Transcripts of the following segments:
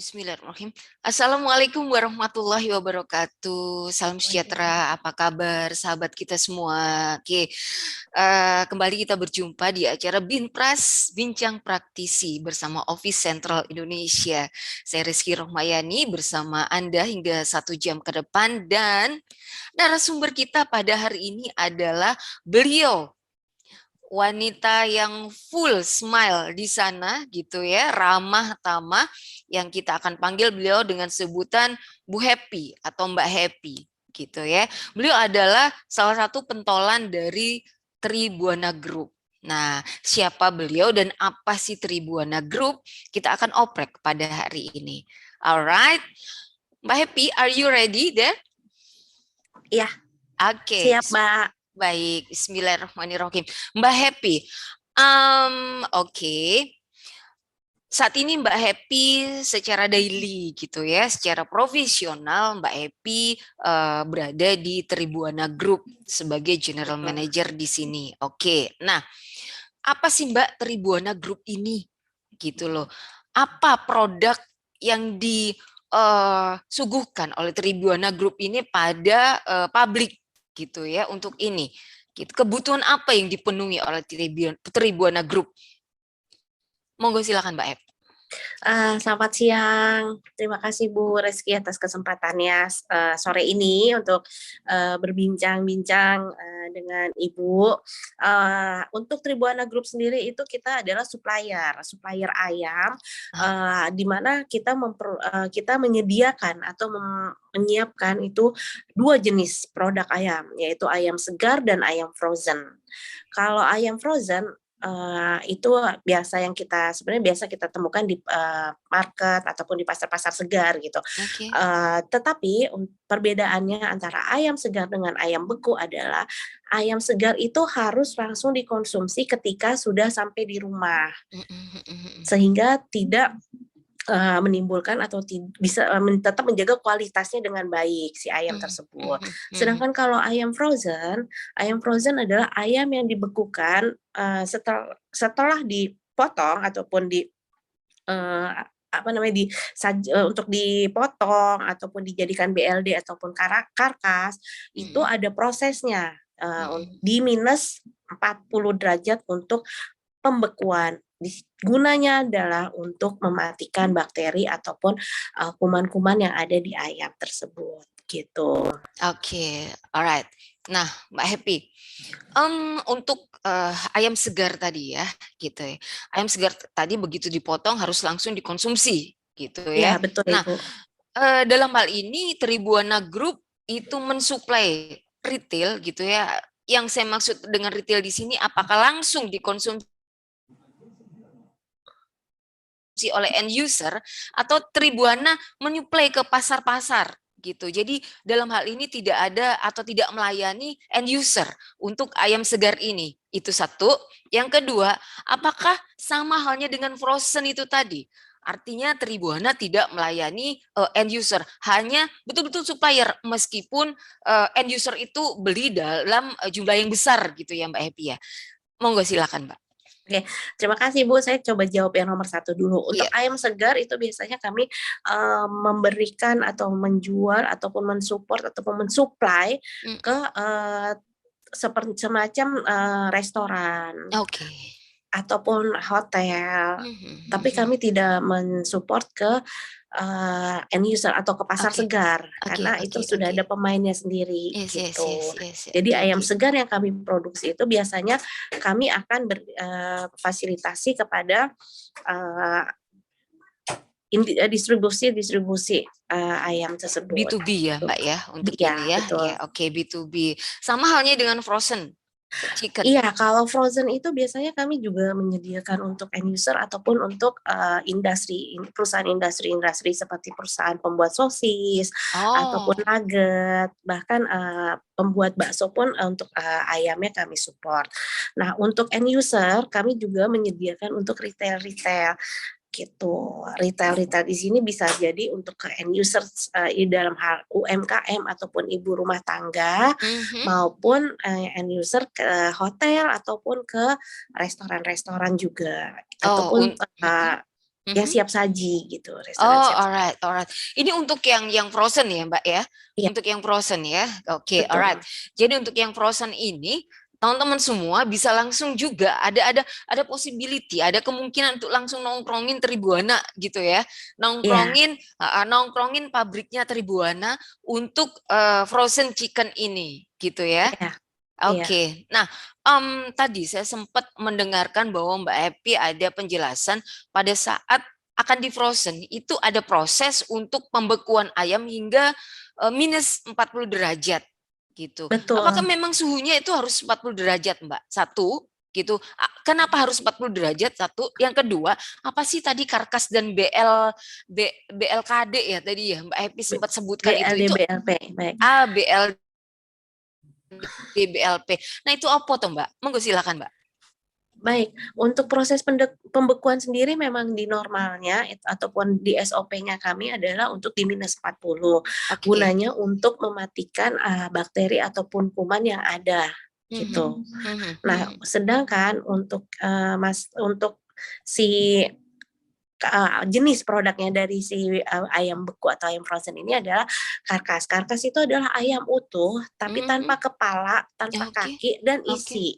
Bismillahirrahmanirrahim. Assalamualaikum warahmatullahi wabarakatuh. Salam sejahtera. Apa kabar sahabat kita semua? Oke, kembali kita berjumpa di acara Binpras Bincang Praktisi bersama Office Central Indonesia. Saya Rizky Rohmayani bersama Anda hingga 1 jam ke depan, dan narasumber kita pada hari ini adalah beliau, wanita yang full smile di sana gitu ya, ramah tamah, yang kita akan panggil beliau dengan sebutan Bu Happy atau Mbak Happy gitu ya. Beliau adalah salah satu pentolan dari Tribuana Group. Nah, siapa beliau dan apa sih Tribuana Group? Kita akan oprek pada hari ini. Alright, Mbak Happy, are you ready there? Iya. Oke. Siap, Mbak. Baik, Bismillahirrahmanirrahim. Mbak Happy, oke. Saat ini Mbak Happy secara daily gitu ya, secara profesional Mbak Happy berada di Tribuana Group sebagai General Manager di sini. Oke, nah apa sih Mbak Tribuana Group ini? Gitu loh. Apa produk yang disuguhkan oleh Tribuana Group ini pada publik gitu ya untuk ini? Gitu. Kebutuhan apa yang dipenuhi oleh Tribuana Group? Monggo silakan Mbak Ep. Selamat siang. Terima kasih Bu Rizky atas kesempatannya sore ini untuk berbincang-bincang dengan Ibu. Untuk Tribuana Group sendiri itu kita adalah supplier ayam, di mana kita menyediakan atau menyiapkan itu 2 jenis produk ayam, yaitu ayam segar dan ayam frozen. Kalau ayam frozen itu sebenarnya biasa kita temukan di market ataupun di pasar-pasar segar gitu. Okay. Tetapi perbedaannya antara ayam segar dengan ayam beku adalah ayam segar itu harus langsung dikonsumsi ketika sudah sampai di rumah, sehingga tidak menimbulkan atau bisa tetap menjaga kualitasnya dengan baik si ayam tersebut. Sedangkan kalau ayam frozen adalah ayam yang dibekukan setelah dipotong ataupun untuk dipotong ataupun dijadikan BLD ataupun karkas, itu ada prosesnya di minus 40 derajat untuk pembekuan. Gunanya adalah untuk mematikan bakteri ataupun kuman-kuman yang ada di ayam tersebut gitu. Oke, alright. Nah, Mbak Happy, untuk ayam segar tadi ya, gitu ya. Ayam segar tadi begitu dipotong harus langsung dikonsumsi, gitu ya. Ya, betul, nah, Ibu. Dalam hal ini Tribuana Group itu mensuplai retail, gitu ya. Yang saya maksud dengan retail di sini, apakah langsung dikonsumsi oleh end user atau Tribuana menyuplai ke pasar-pasar gitu. Jadi dalam hal ini tidak ada atau tidak melayani end user untuk ayam segar ini. Itu satu. Yang kedua, apakah sama halnya dengan frozen itu tadi? Artinya Tribuana tidak melayani end user, hanya betul-betul supplier, meskipun end user itu beli dalam jumlah yang besar gitu ya Mbak Happy ya. Monggo silakan Mbak. Oke, terima kasih Bu. Saya coba jawab yang nomor 1 dulu. Untuk ayam segar itu biasanya kami memberikan atau menjual ataupun mensupport ataupun mensuplai ke semacam restoran. Ataupun hotel. Tapi kami tidak mensupport ke end user atau ke pasar segar, karena itu sudah ada pemainnya sendiri gitu. Jadi ayam segar yang kami produksi itu biasanya kami akan berfasilitasi kepada distribusi ayam tersebut. B2B ya Mbak ya untuk ya, ini ya. Betul. Ya, oke, B2B. Sama halnya dengan frozen chicken. Iya, kalau frozen itu biasanya kami juga menyediakan untuk end user ataupun untuk perusahaan industri seperti perusahaan pembuat sosis ataupun nugget, bahkan pembuat bakso pun untuk ayamnya kami support. Nah, untuk end user kami juga menyediakan untuk retail gitu. Retail di sini bisa jadi untuk ke end user dalam hal UMKM ataupun ibu rumah tangga, maupun end user ke hotel ataupun ke restoran-restoran juga, ataupun yang siap saji gitu, restoran Oh, siap saji. alright, alright. Ini untuk yang frozen ya, Mbak ya? Iya, Untuk yang frozen ya. Oke, alright. betul. Jadi untuk yang frozen ini teman-teman semua bisa langsung juga ada possibility, ada kemungkinan untuk langsung nongkrongin Tribuana gitu ya. Iya, Nongkrongin pabriknya Tribuana untuk frozen chicken ini gitu ya. iya, iya, Oke, nah tadi saya sempat mendengarkan bahwa Mbak Happy ada penjelasan pada saat akan di frozen itu ada proses untuk pembekuan ayam hingga minus 40 derajat gitu. Apakah betul. memang suhunya itu harus 40 derajat, Mbak? Satu, gitu. Kenapa harus 40 derajat? Satu. Yang kedua, apa sih tadi karkas dan BLKD ya tadi ya Mbak Happy sempat sebutkan itu. BLD, Itu BLP, baik. BL DBLP. Nah, itu apa tuh, Mbak? Monggo silakan, Mbak. Baik, untuk proses pembekuan sendiri memang di normalnya ataupun di SOP-nya kami adalah untuk di minus 40, Oke. gunanya untuk mematikan bakteri ataupun kuman yang ada Mhm, gitu. mhm, Nah, mhm. sedangkan untuk si jenis produknya dari si ayam beku atau ayam frozen ini adalah karkas. Karkas itu adalah ayam utuh tapi Mhm. tanpa kepala, tanpa Oke, kaki dan oke. isi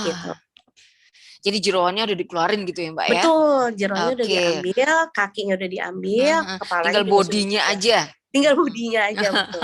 gitu. Ah, jadi jeroannya udah dikeluarin gitu ya, Mbak ya? Betul, jeroannya udah Oke. diambil, kakinya udah diambil, Heeh. kepalanya Tinggal juga sudah bodinya diambil. aja. Tinggal Mhm. bodinya aja, betul.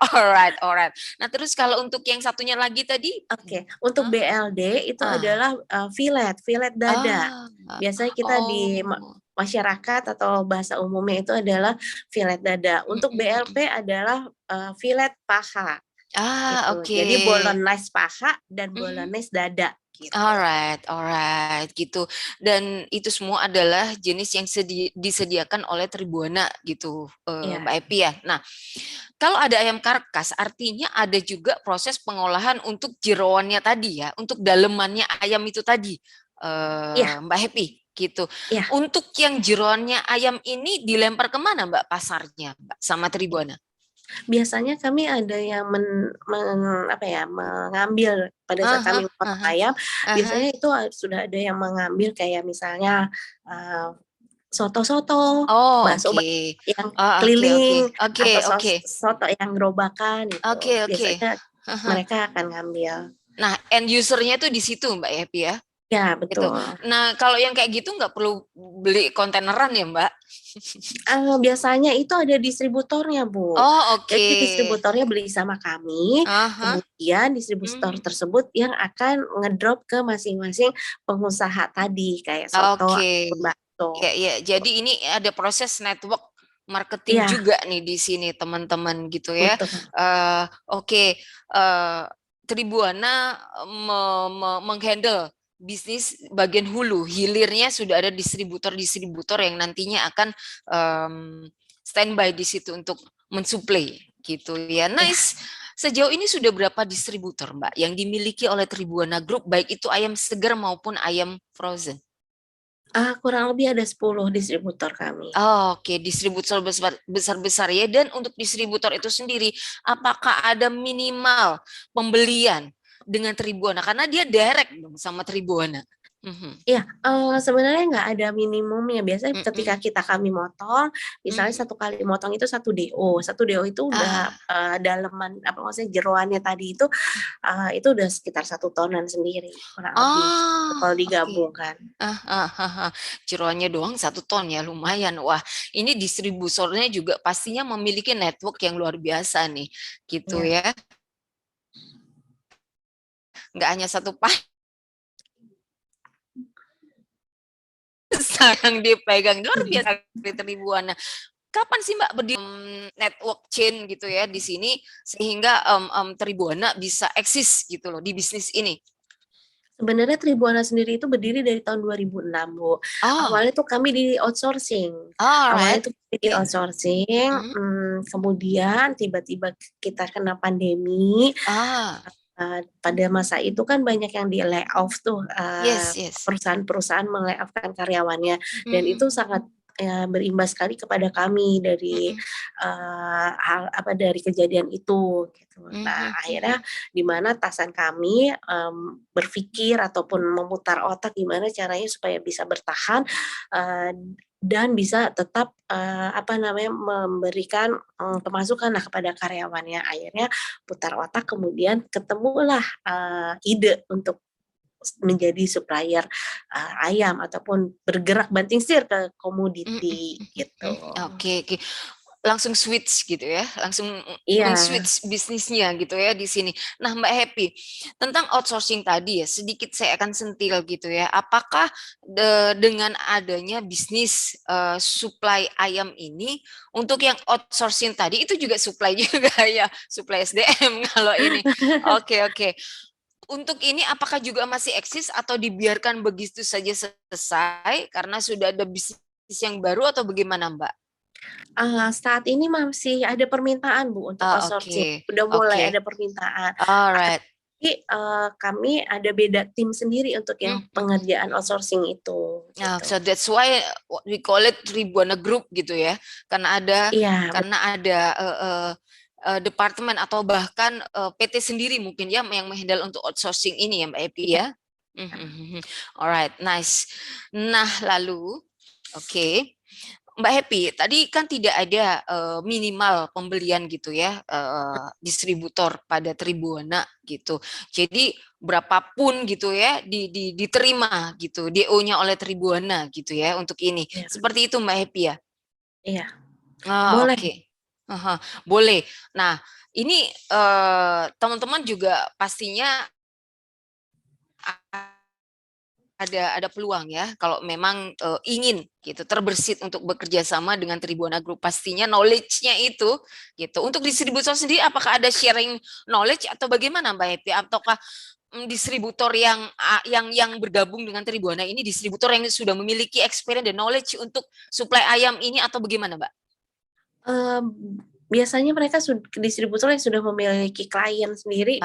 Alright, alright. Nah, terus kalau untuk yang satunya lagi tadi? Oke, untuk Hah? BLD itu Ah. adalah, filet dada. Ah. Biasanya kita di Oh. masyarakat atau bahasa umumnya itu adalah filet dada. Mhm, Untuk mhm. BLP adalah, filet paha, gitu. Oke. Jadi bolognese paha dan Mhm. bolognese dada, gitu. Alright, alright, gitu. Dan itu semua adalah jenis yang disediakan oleh Tribuana gitu, Iya, Mbak Epi ya. Nah, kalau ada ayam karkas, artinya ada juga proses pengolahan untuk jeroannya tadi ya, untuk dalemannya ayam itu tadi, iya, Mbak Happy gitu. iya. Untuk yang jeroannya ayam ini dilempar kemana Mbak pasarnya, Mbak, sama Tribuana? Biasanya kami ada yang apa ya, mengambil pada saat Aha, kami memotong aha, ayam, aha. biasanya itu sudah ada yang mengambil kayak misalnya, soto-soto, Oh, bakso oke. yang Oh, oke, oke, keliling, oke, atau oke. soto yang gerobakan gitu, Oke, oke. biasanya mereka akan ngambil. Nah, end user-nya tuh di situ, Mbak Epi ya. Ya, Gitu. betul. Nah, kalau yang kayak gitu nggak perlu beli kontaineran ya, Mbak? Biasanya itu ada distributornya, Bu. Oh, Jadi oke. distributornya beli sama kami, Aha. kemudian distributor Mhm. tersebut yang akan ngedrop ke masing-masing pengusaha tadi, kayak soto Oke. ataupun Ya, bakso. ya. Jadi ini ada proses network marketing Iya, juga nih di sini, teman-teman gitu ya. betul. Oke. Tribuana menghandle bisnis bagian hulu, hilirnya sudah ada distributor-distributor yang nantinya akan em, standby di situ untuk mensuplai gitu ya. Iya. Nice. Sejauh ini sudah berapa distributor, Mbak, yang dimiliki oleh Tribuana Group, baik itu ayam segar maupun ayam frozen? Kurang lebih ada 10 distributor kami. Oh, oke, distributor besar-besar ya. Dan untuk distributor itu sendiri, apakah ada minimal pembelian dengan Tribuana? Karena dia direct dong sama Tribuana. Mhm, Iya, sebenarnya nggak ada minimumnya. Biasanya ketika mhm, kami motong, misalnya mhm. satu kali motong itu 1 DO. 1 DO itu udah, Ah, daleman apa maksudnya jeroannya tadi itu udah sekitar 1 tonan sendiri, kurang lebih, kalau oke. digabungkan. Jeroannya doang 1 ton ya, lumayan. Wah, ini distributornya juga pastinya memiliki network yang luar biasa nih, gitu Iya, ya. Nggak hanya satu yang dipegang, luar biasa Tribuana. Kapan sih Mbak berdiri network chain gitu ya di sini sehingga Tribuana bisa eksis gitu loh di bisnis ini? sebenarnya Tribuana sendiri itu berdiri dari tahun 2006, Bu. Oh, Awalnya tuh kami di-outsourcing. Awalnya alright. tuh kami Oke. di-outsourcing, Mhm. kemudian tiba-tiba kita kena pandemi. Ah, Pada masa itu kan banyak yang di-layoff tuh, yes, yes. perusahaan-perusahaan me-layoff kan karyawannya, dan itu Mhm. sangat berimbas sekali kepada kami dari dari kejadian itu gitu. Nah, akhirnya di mana atasan kami berpikir ataupun memutar otak gimana caranya supaya bisa bertahan dan bisa tetap memberikan pemasukan lah kepada karyawannya. Akhirnya putar otak, kemudian ketemulah ide untuk menjadi supplier ayam ataupun bergerak banting setir ke komoditi gitu. Oke. Langsung switch gitu ya, langsung men-switch bisnisnya gitu ya di sini. Nah, Mbak Happy, tentang outsourcing tadi ya, sedikit saya akan sentil gitu ya. Apakah dengan adanya bisnis supply ayam ini, untuk yang outsourcing tadi itu juga supply juga ya, supply SDM kalau ini. Oke. Untuk ini apakah juga masih eksis atau dibiarkan begitu saja selesai karena sudah ada bisnis yang baru atau bagaimana, Mbak? Saat ini masih ada permintaan, Bu, untuk outsourcing. Udah mulai ada permintaan. Alright. Tapi kami ada beda tim sendiri untuk yang pengerjaan outsourcing itu. Nah, gitu. so that's why we call it Tribhuwana Group gitu ya, karena ada departemen atau bahkan PT sendiri mungkin ya yang menghandle untuk outsourcing ini ya Mbak Epi ya. Alright, nice. Nah lalu, oke. Mbak Happy, tadi kan tidak ada minimal pembelian gitu ya, distributor pada Tribhuwana gitu. Jadi berapapun gitu ya diterima gitu DO-nya oleh Tribhuwana gitu ya untuk ini. Seperti itu Mbak Happy ya? Iya. Boleh. Oke. Boleh. Nah, ini teman-teman juga pastinya ada peluang ya kalau memang ingin gitu terbersit untuk bekerja sama dengan Tribhuwana Group, pastinya knowledge-nya itu gitu. Untuk distributor sendiri apakah ada sharing knowledge atau bagaimana Mbak Happy, ataukah distributor yang bergabung dengan Tribhuwana ini distributor yang sudah memiliki experience dan knowledge untuk supply ayam ini atau bagaimana Mbak? Biasanya mereka distributor yang sudah memiliki klien sendiri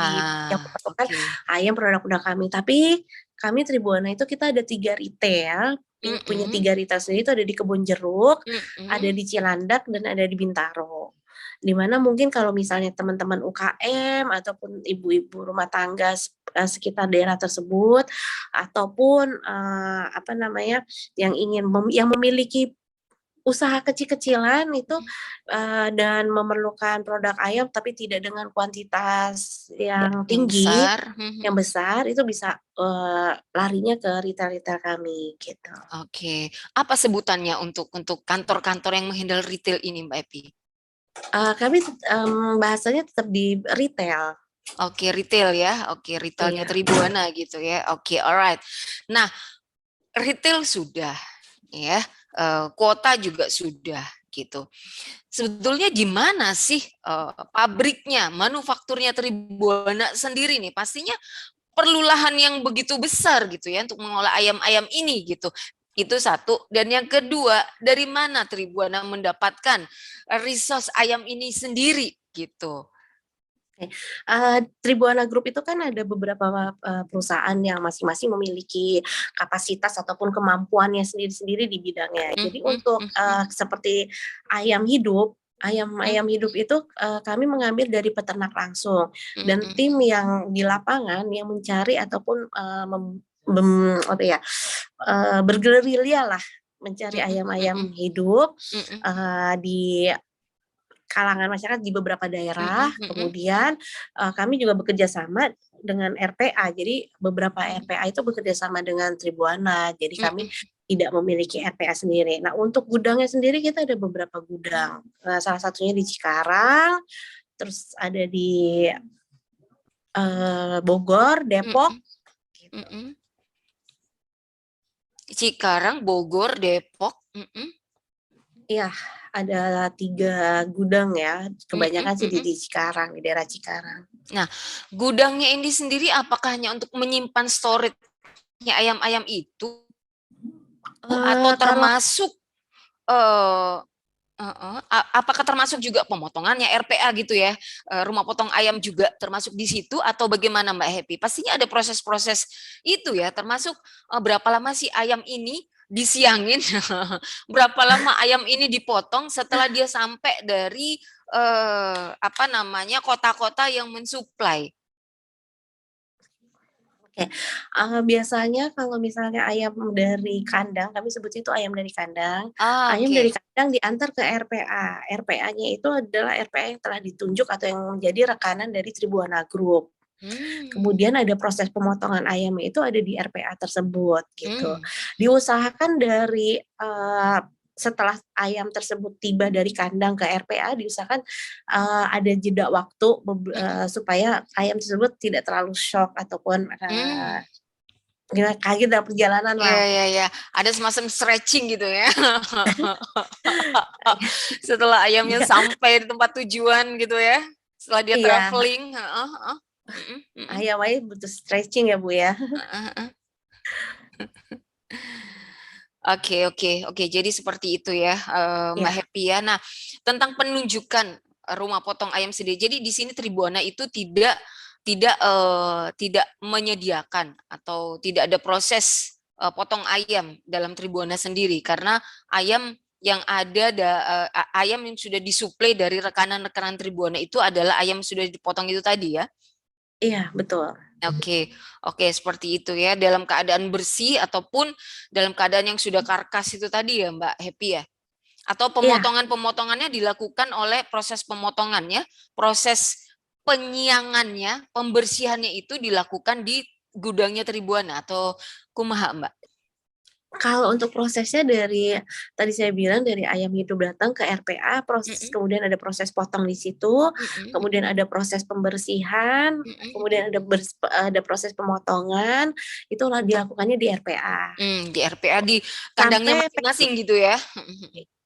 yang membutuhkan ayam produk-produk kami. Tapi kami Tribhuwana itu kita ada 3 retail, punya 3 retail sendiri, itu ada di Kebon Jeruk, ada di Cilandak, dan ada di Bintaro. Dimana mungkin kalau misalnya teman-teman UKM ataupun ibu-ibu rumah tangga sekitar daerah tersebut, ataupun yang memiliki usaha kecil-kecilan itu dan memerlukan produk ayam tapi tidak dengan kuantitas yang tinggi, yang besar, itu bisa larinya ke retail-retail kami gitu. Oke. Apa sebutannya untuk kantor-kantor yang menghandle retail ini Mbak Epi? Kami bahasanya tetap di retail. Oke, retail ya. Oke, retailnya Tribhuwana gitu ya. Oke, alright. Nah, retail sudah ya, kuota juga sudah gitu. Sebetulnya di mana sih pabriknya, manufakturnya Tribhuwana sendiri nih? Pastinya perlu lahan yang begitu besar gitu ya untuk mengolah ayam-ayam ini gitu. Itu satu. Dan yang kedua, dari mana Tribhuwana mendapatkan resource ayam ini sendiri gitu? Tribhuwana Group itu kan ada beberapa perusahaan yang masing-masing memiliki kapasitas ataupun kemampuannya sendiri-sendiri di bidangnya. Jadi untuk seperti ayam hidup itu kami mengambil dari peternak langsung, dan tim yang di lapangan yang mencari ataupun bergerilya lah mencari ayam-ayam hidup di kalangan masyarakat di beberapa daerah. Kemudian kami juga bekerja sama dengan RPA. Jadi beberapa RPA itu bekerja sama dengan Tribhuwana. Jadi kami tidak memiliki RPA sendiri. Nah, untuk gudangnya sendiri kita ada beberapa gudang. Salah satunya di Cikarang, terus ada di Bogor, Depok. Gitu. Cikarang, Bogor, Depok. Iya, ada 3 gudang ya, kebanyakan sih di Cikarang, di daerah Cikarang. Nah, gudangnya ini sendiri apakah hanya untuk menyimpan storage-nya ayam-ayam itu? Atau termasuk, apakah termasuk juga pemotongannya, RPA gitu ya, rumah potong ayam juga termasuk di situ atau bagaimana Mbak Happy? Pastinya ada proses-proses itu ya, termasuk berapa lama sih ayam ini disiangin. Berapa lama ayam ini dipotong setelah dia sampai dari apa namanya kota-kota yang mensuplai? Oke, biasanya kalau misalnya ayam dari kandang, kami sebut itu ayam dari kandang. Ah, Ayam dari oke. kandang diantar ke RPA. RPA-nya itu adalah RPA yang telah ditunjuk atau yang menjadi rekanan dari Tribhuwana Group. Hmm. Kemudian ada proses pemotongan ayamnya itu ada di RPA tersebut gitu. Hmm. Diusahakan dari setelah ayam tersebut tiba dari kandang ke RPA diusahakan ada jeda waktu supaya ayam tersebut tidak terlalu shock ataupun Hmm. kaget dalam perjalanan Ya, lah. ya, ya. Ada semacam stretching gitu ya. Setelah ayamnya Iya, sampai di tempat tujuan gitu ya. Setelah dia iya, traveling. Heeh, heeh. Mm-mm, mm-mm, ayam butuh stretching ya Bu ya. heeh, heeh. Oke, oke, oke. Jadi seperti itu ya, Mbak Ya, Happy ya. Nah, tentang penunjukan rumah potong ayam sendiri. Jadi di sini Tribhuwana itu tidak menyediakan atau tidak ada proses potong ayam dalam Tribhuwana sendiri karena ayam yang ada ayam yang sudah disuplai dari rekanan-rekanan Tribhuwana itu adalah ayam sudah dipotong itu tadi ya. iya betul. Oke, oke seperti itu ya dalam keadaan bersih ataupun dalam keadaan yang sudah karkas itu tadi ya Mbak Happy ya. Atau Iya, pemotongan-pemotongannya dilakukan oleh proses pemotongannya, proses penyiangannya, pembersihannya itu dilakukan di gudangnya Tribhuwana atau kumaha Mbak? kalau untuk prosesnya dari tadi saya bilang dari ayam hidup datang ke RPA, Mm-mm, kemudian ada proses potong di situ, mm-mm, kemudian ada proses pembersihan, mm-mm. kemudian ada proses pemotongan, itulah dilakukannya di RPA. Di RPA di kandangnya Sampai masing-masing gitu ya.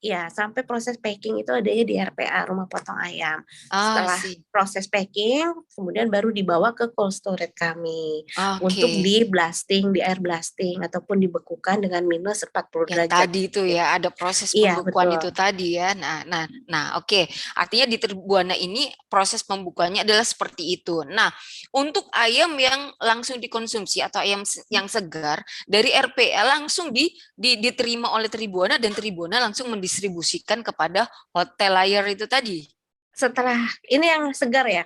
ya, sampai proses packing itu adanya di RPA, rumah potong ayam. Ah, Setelah sih. proses packing, kemudian baru dibawa ke cold storage kami untuk Oke. di blasting, di air blasting ataupun dibekukan dengan minus 40 Yang derajat. tadi itu ya ada proses Iya, pembekuan betul. itu tadi ya. Nah, oke. Artinya di Tribhuwana ini proses pembukuannya adalah seperti itu. Nah, untuk ayam yang langsung dikonsumsi atau ayam yang segar dari RPA langsung diterima oleh Tribhuwana dan Tribhuwana langsung mendistribusikan kepada hotel layar itu tadi. Setelah ini yang segar ya,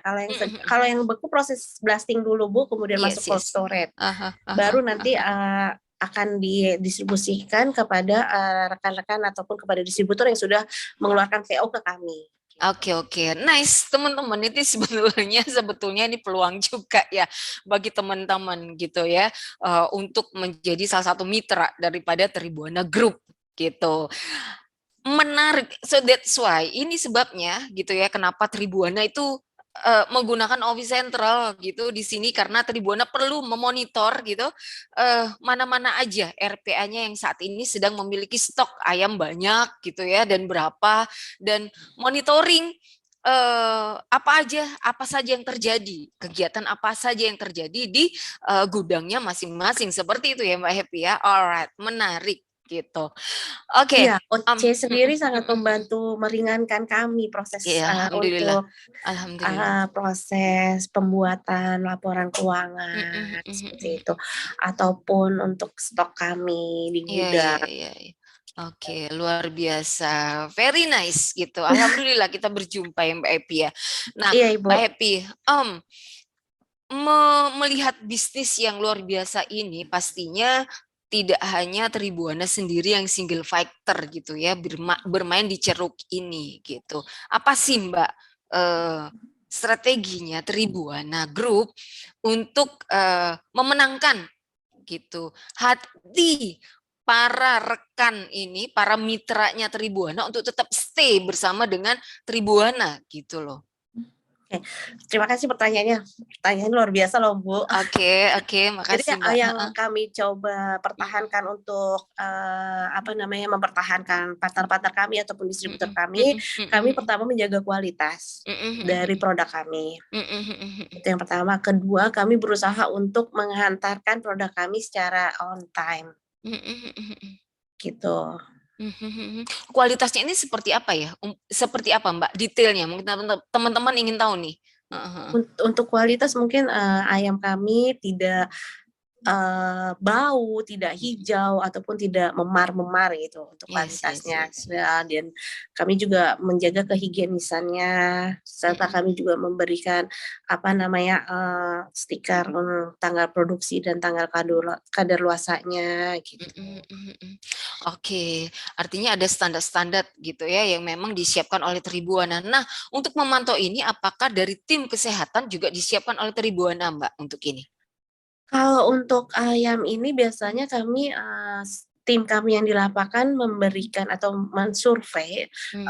kalau yang beku proses blasting dulu Bu, kemudian Yes, masuk cold yes. storage. Aha, aha, Baru nanti aha. akan didistribusikan kepada rekan-rekan ataupun kepada distributor yang sudah mengeluarkan PO ke kami. Oke, oke, nice teman-teman, itu sebetulnya ini peluang juga ya bagi teman-teman gitu ya, untuk menjadi salah satu mitra daripada Tribhuwana Group gitu. Menarik, so that's why ini sebabnya gitu ya kenapa Tribhuwana itu menggunakan office central gitu di sini karena Tribhuwana perlu memonitor gitu mana-mana aja RPA-nya yang saat ini sedang memiliki stok ayam banyak gitu ya dan berapa dan monitoring apa saja yang terjadi, kegiatan apa saja yang terjadi di gudangnya masing-masing seperti itu ya Mbak Happy ya. Alright, menarik gitu. Oke, Iya, OC sendiri sangat membantu meringankan kami proses ya, alhamdulillah, untuk alhamdulillah. proses pembuatan laporan Mm, mm, keuangan mm, seperti mm. itu, ataupun untuk stok kami di Iya, iya, gudang. iya, iya. Oke, luar biasa, very nice gitu. Alhamdulillah kita berjumpa ya Mbak Epi ya. Nah, Iya, Ibu. Mbak Epi, melihat bisnis yang luar biasa ini pastinya tidak hanya Tribhuwana sendiri yang single fighter gitu ya bermain di ceruk ini gitu. Apa sih Mbak strateginya Tribhuwana Group untuk memenangkan gitu hati para rekan ini, para mitranya Tribhuwana untuk tetap stay bersama dengan Tribhuwana gitu loh. Oke, terima kasih pertanyaannya. Pertanyaannya luar biasa loh, Bu. Oke, oke, Jadi makasih Mbak. yang kami coba pertahankan untuk mempertahankan partner-partner kami ataupun distributor kami pertama menjaga kualitas dari produk kami. Itu yang pertama. Kedua, kami berusaha untuk menghantarkan produk kami secara on time. Gitu. Kualitasnya ini seperti apa ya? Seperti apa Mbak? Detailnya mungkin teman-teman ingin tahu nih. Untuk kualitas mungkin ayam kami tidak bau, tidak hijau ataupun tidak memar-memar gitu untuk Yes, yes, kualitasnya. yes. Ya, dan kami juga menjaga kehigienisannya, serta Mm-mm. kami juga memberikan apa namanya stiker tanggal produksi dan tanggal kadaluarsanya gitu. Mm, mm, mm. Oke, artinya ada standar-standar gitu ya yang memang disiapkan oleh Tribuana. Nah, untuk memantau ini, apakah dari tim kesehatan juga disiapkan oleh Tribuana, Mbak, untuk ini? Kalau untuk ayam ini biasanya kami tim kami yang di lapangan memberikan atau mensurvei Hmm.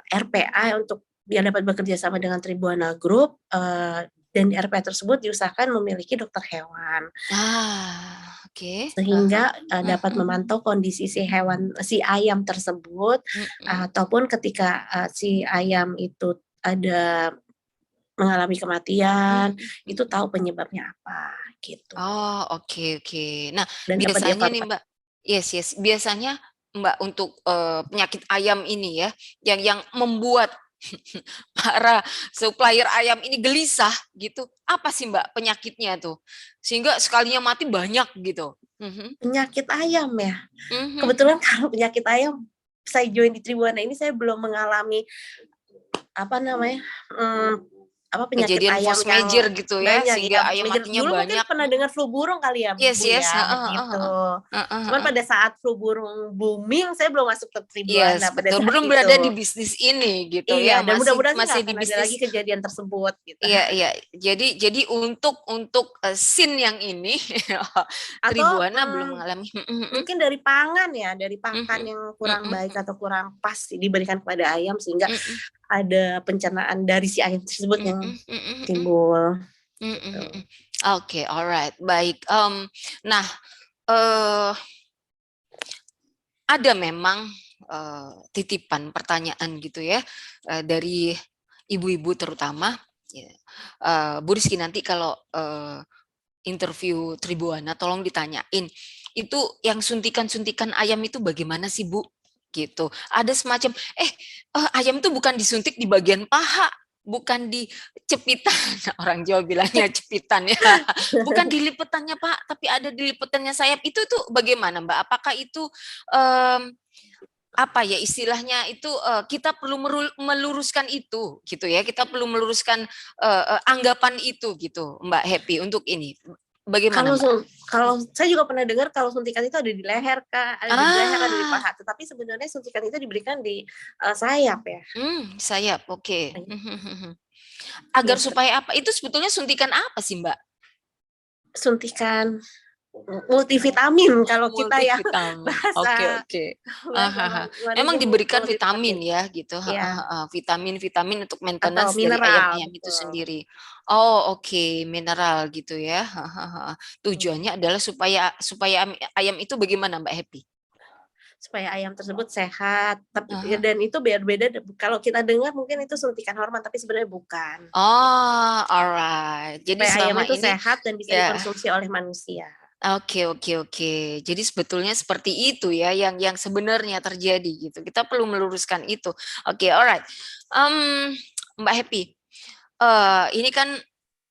RPA untuk biar dapat bekerja sama dengan Tribuana Group, dan di RPA tersebut diusahakan memiliki dokter hewan Oke. sehingga dapat Mm-mm. memantau kondisi si ayam tersebut, Mm-mm. ataupun ketika si ayam itu ada mengalami kematian, itu Mm-mm. tahu penyebabnya apa gitu, Oh, oke, oke. Nah, dan dapat biasanya nih, dievaluasi. Mbak, yes, yes. Biasanya, Mbak, untuk penyakit ayam ini ya, yang membuat para supplier ayam ini gelisah gitu. Apa sih, Mbak, penyakitnya tuh? Sehingga sekalinya mati banyak gitu. Mhm. Penyakit ayam ya? Mhm. Kebetulan kalau penyakit ayam, saya join di Tribuana ini saya belum mengalami apa namanya, penyakit Kejadian ayam force yang major gitu ya, banyak sehingga ya, ayam major. matinya Dulu mungkin banyak. pernah dengar flu burung kali ya, Yes, Bu, yes. ya, Heeh, heeh, begitu. heeh. Heeh, Cuman heeh. pada saat flu burung booming, saya belum masuk ke Yes, Tribuana pada betul. saat Belum itu. berada di bisnis ini gitu Iya, ya, dan masih mudah-mudahan sih masih nggak di akan ada lagi bisnis. kejadian tersebut gitu. Iya, iya. Jadi untuk scene yang ini Atau Tribuana belum mengalami. mungkin dari pangan ya, dari pakan Mhm, yang mhm, kurang baik mhm, atau kurang pas diberikan kepada ayam sehingga mhm, ada pencernaan dari si ayam tersebut mhm, yang mhm, mhm, timbul mhm, gitu. mhm. Oke, alright, baik. Nah, eh, ada memang titipan pertanyaan gitu ya dari ibu-ibu terutama. Ya. Bu Rizky nanti kalau interview Tribuana, tolong ditanyain itu yang suntikan-suntikan ayam itu bagaimana sih, Bu? Gitu. Ada semacam ayam itu bukan disuntik di bagian paha, bukan di cepitan. Orang Jawa bilangnya cepitan ya. Bukan di lipetannya Pak, tapi ada di lipetannya sayap. Itu tuh bagaimana, Mbak? Apakah itu em, apa ya istilahnya itu kita perlu meluruskan itu gitu ya, kita perlu meluruskan anggapan itu gitu, Mbak Happy, untuk ini bagaimana, Kalau Mbak? kalau saya juga pernah dengar kalau suntikan itu ada di leher Kak, ada di Ah, paha, tetapi sebenarnya suntikan itu diberikan di sayap ya, sayap, oke. Agar gitu. supaya apa? Itu sebetulnya suntikan apa sih, Mbak? Suntikan multivitamin kalau kita ya Multivitamin. Oke, bahasa oke. bahasa Memang luarnya diberikan vitamin multivitamin. ya gitu. Ya, Vitamin-vitamin untuk atau maintenance dari mineral, ayam-ayam itu betul. sendiri. Oh, oke, mineral gitu ya. Tujuannya adalah supaya supaya ayam itu bagaimana, Mbak Happy? Supaya ayam tersebut sehat, tapi Aha. dan itu beda kalau kita dengar mungkin itu suntikan hormon, tapi sebenarnya bukan, gitu. Oh, alright. Jadi Supaya ayam selama itu ini sehat dan bisa ya. dikonsumsi oleh manusia. Oke, oke, oke. Jadi sebetulnya seperti itu ya yang sebenarnya terjadi gitu. Kita perlu meluruskan itu. Oke, alright. Em, Mbak Happy, ini kan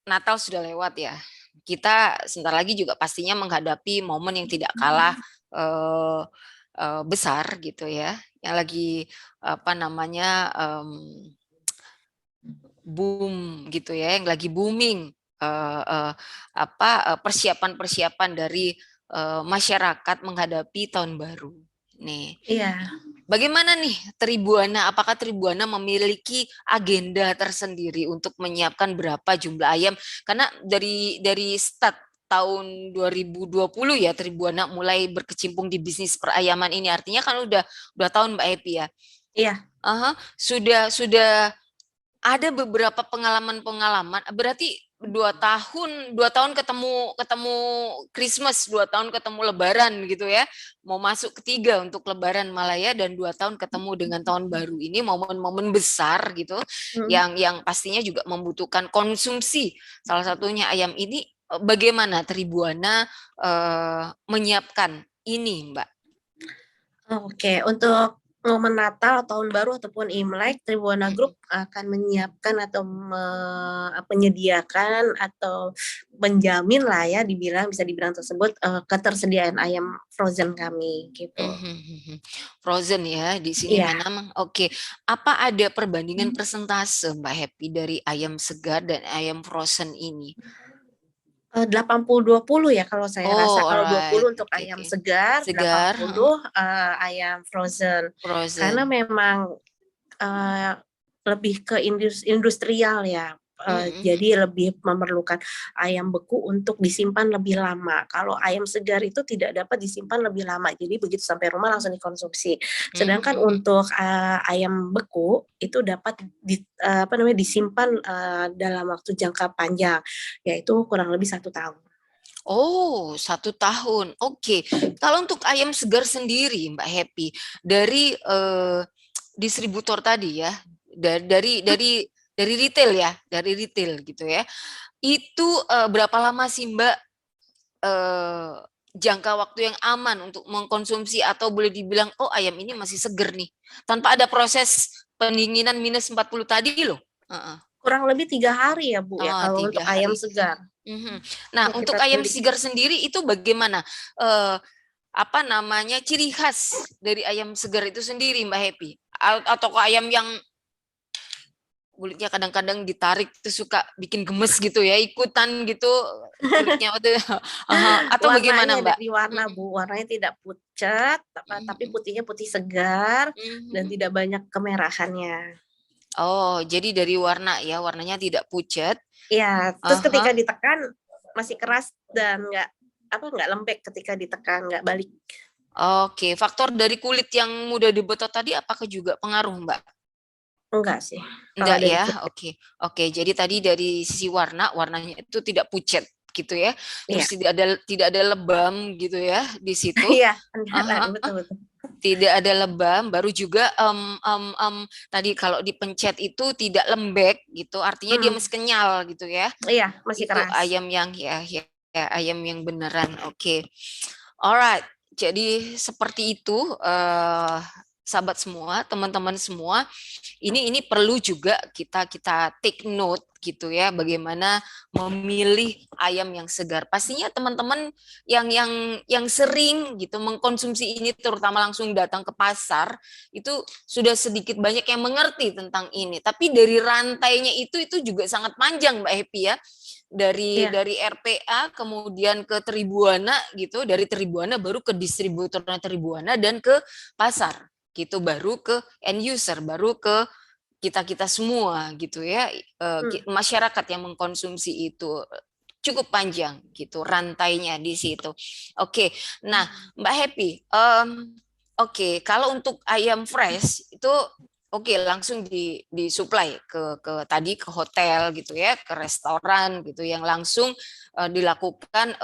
Natal sudah lewat ya. Kita sebentar lagi juga pastinya menghadapi momen yang tidak kalah eh, besar gitu ya. Yang lagi apa namanya boom gitu ya, yang lagi booming persiapan-persiapan dari masyarakat menghadapi tahun baru. Nih, Iya. bagaimana nih Tribuana? Apakah Tribuana memiliki agenda tersendiri untuk menyiapkan berapa jumlah ayam? Karena dari start tahun 2020 ya Tribuana mulai berkecimpung di bisnis perayaman ini. Artinya kan udah tahun Mbak Epi ya. Iya. Sudah ada beberapa pengalaman-pengalaman. Berarti 2 tahun ketemu ketemu Christmas, 2 tahun ketemu Lebaran gitu ya. Mau masuk ketiga untuk Lebaran malah ya, dan 2 tahun ketemu dengan tahun baru ini, momen-momen besar gitu, Mhm. yang pastinya juga membutuhkan konsumsi. Salah satunya ayam ini. Bagaimana Tribuana menyiapkan ini, Mbak? Oke, untuk momen Natal, Tahun Baru ataupun Imlek, Tribhuwana Group akan menyiapkan atau menyediakan atau menjamin lah ya, bisa dibilang tersebut ketersediaan ayam frozen kami gitu. Frozen ya di sini Iya. memang. Oke. Apa ada perbandingan persentase Mbak Happy dari ayam segar dan ayam frozen ini? 80-20 ya kalau saya rasa. Oh, Kalau 20 alright. untuk Oke, ayam oke. segar, Segar, 80 ayam frozen. Karena frozen. memang lebih ke industrial ya. Mm-mm. Jadi lebih memerlukan ayam beku untuk disimpan lebih lama. Kalau ayam segar itu tidak dapat disimpan lebih lama. Jadi begitu sampai rumah langsung dikonsumsi. Sedangkan Mhm. untuk ayam beku itu dapat disimpan dalam waktu jangka panjang, yaitu kurang lebih 1 tahun. Oh, 1 tahun. Oke. Kalau untuk ayam segar sendiri, Mbak Happy, dari distributor tadi ya, dari retail ya, dari retail gitu ya. Itu berapa lama sih Mbak jangka waktu yang aman untuk mengkonsumsi atau boleh dibilang oh ayam ini masih seger nih tanpa ada proses pendinginan -40 tadi loh. Kurang lebih 3 hari ya Bu ya Oh, kalau untuk 3 ayam hari. segar Nah, yang untuk kita ayam beli. segar sendiri itu bagaimana? Apa namanya ciri khas dari ayam segar itu sendiri, Mbak Happy? Atau ayam yang kulitnya kadang-kadang ditarik tuh suka bikin gemes gitu ya, ikutan gitu kulitnya atau bagaimana, Warnanya Mbak? dari warna Bu, warnanya tidak pucat, tapi putihnya putih segar dan tidak banyak kemerahannya. Oh, jadi dari warna ya, warnanya tidak pucat. Iya, terus ketika ditekan masih keras dan nggak lembek ketika ditekan, nggak balik. Oke, faktor dari kulit yang mudah dibetot tadi apakah juga pengaruh, Mbak? Enggak sih, kalau Enggak dari ya, kulit. oke. Oke, jadi tadi dari sisi warnanya itu tidak pucat gitu ya. Terus Iya, tidak ada lebam gitu ya di situ. iya, enggak lah, Aha, betul-betul. tidak ada lebam, baru juga tadi kalau dipencet itu tidak lembek gitu, artinya dia masih kenyal gitu ya. Iya, masih Itu keras. ayam yang ya ayam yang beneran. Oke. Alright. Jadi seperti itu sahabat semua, teman-teman semua. Ini perlu juga kita take note gitu ya, bagaimana memilih ayam yang segar. Pastinya teman-teman yang sering gitu mengkonsumsi ini, terutama langsung datang ke pasar, itu sudah sedikit banyak yang mengerti tentang ini. Tapi dari rantainya itu juga sangat panjang, Mbak Happy ya. Dari Iya. RPA kemudian ke Tribhuwana gitu, dari Tribhuwana baru ke distributornya Tribhuwana dan ke pasar gitu, baru ke end user, baru ke kita semua gitu ya, masyarakat yang mengkonsumsi itu cukup panjang gitu rantainya di situ. Oke, nah Mbak Happy, oke, kalau untuk ayam fresh itu oke, langsung disuplai ke tadi ke hotel gitu ya, ke restoran gitu yang langsung dilakukan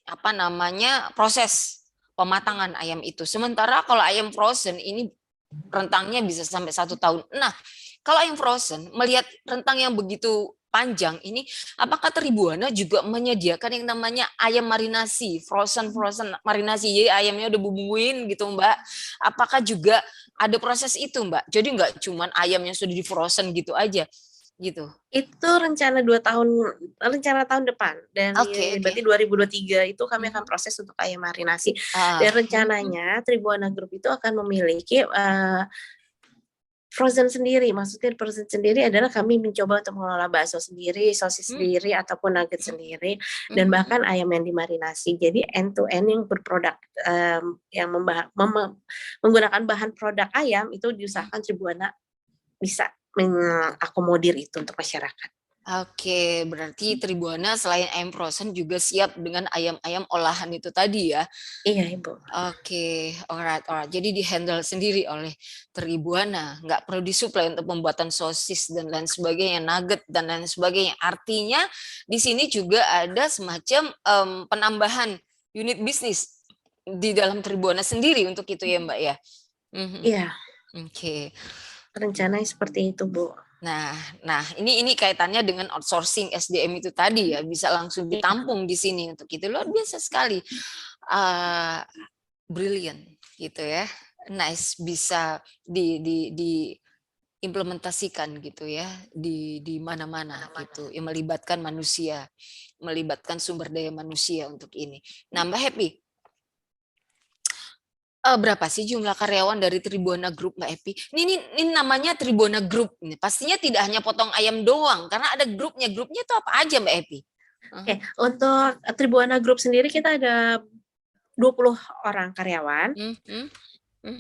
apa namanya proses pematangan ayam itu. Sementara kalau ayam frozen ini rentangnya bisa sampai 1 tahun. Nah, kalau ayam frozen melihat rentang yang begitu panjang ini, apakah Tribhuwana juga menyediakan yang namanya ayam marinasi, frozen marinasi, jadi ayamnya udah bumbuin gitu Mbak? Apakah juga ada proses itu Mbak? Jadi nggak cuman ayam yang sudah di frozen gitu aja gitu? Itu rencana tahun depan, Oke, oke. berarti 2023 itu kami akan proses untuk ayam marinasi. Ah, Dan rencananya Tribhuwana Group itu akan memiliki frozen sendiri. Maksudnya frozen sendiri adalah kami mencoba untuk mengelola bakso sendiri, sosis sendiri, ataupun nugget sendiri, dan bahkan ayam yang dimarinasi. Jadi end to end yang berproduk yang menggunakan bahan produk ayam itu diusahakan Tribhuwana bisa mengakomodir itu untuk masyarakat. Oke, berarti Tribhuwana selain ayam frozen juga siap dengan ayam-ayam olahan itu tadi ya. Iya, Ibu. Oke, alright. Jadi di-handle sendiri oleh Tribhuwana, nggak perlu disuplai untuk pembuatan sosis dan lain sebagainya, nugget dan lain sebagainya. Artinya di sini juga ada semacam penambahan unit bisnis di dalam Tribhuwana sendiri untuk itu ya, Mbak ya. Iya. Oke. Rencananya seperti itu, Bu. Nah, ini kaitannya dengan outsourcing SDM itu tadi ya, bisa langsung ditampung di sini untuk itu luar biasa sekali, brilliant gitu ya. nice, bisa diimplementasikan gitu ya di mana-mana gitu, yang melibatkan manusia, melibatkan sumber daya manusia untuk ini. Nah, Mbak Happy, berapa sih jumlah karyawan dari Tribhuwana Group, Mbak Happy? Ini namanya Tribhuwana Group. Ini pastinya tidak hanya potong ayam doang, karena ada grupnya. Grupnya itu apa aja, Mbak Happy? Oke, untuk Tribhuwana Group sendiri kita ada 20 orang karyawan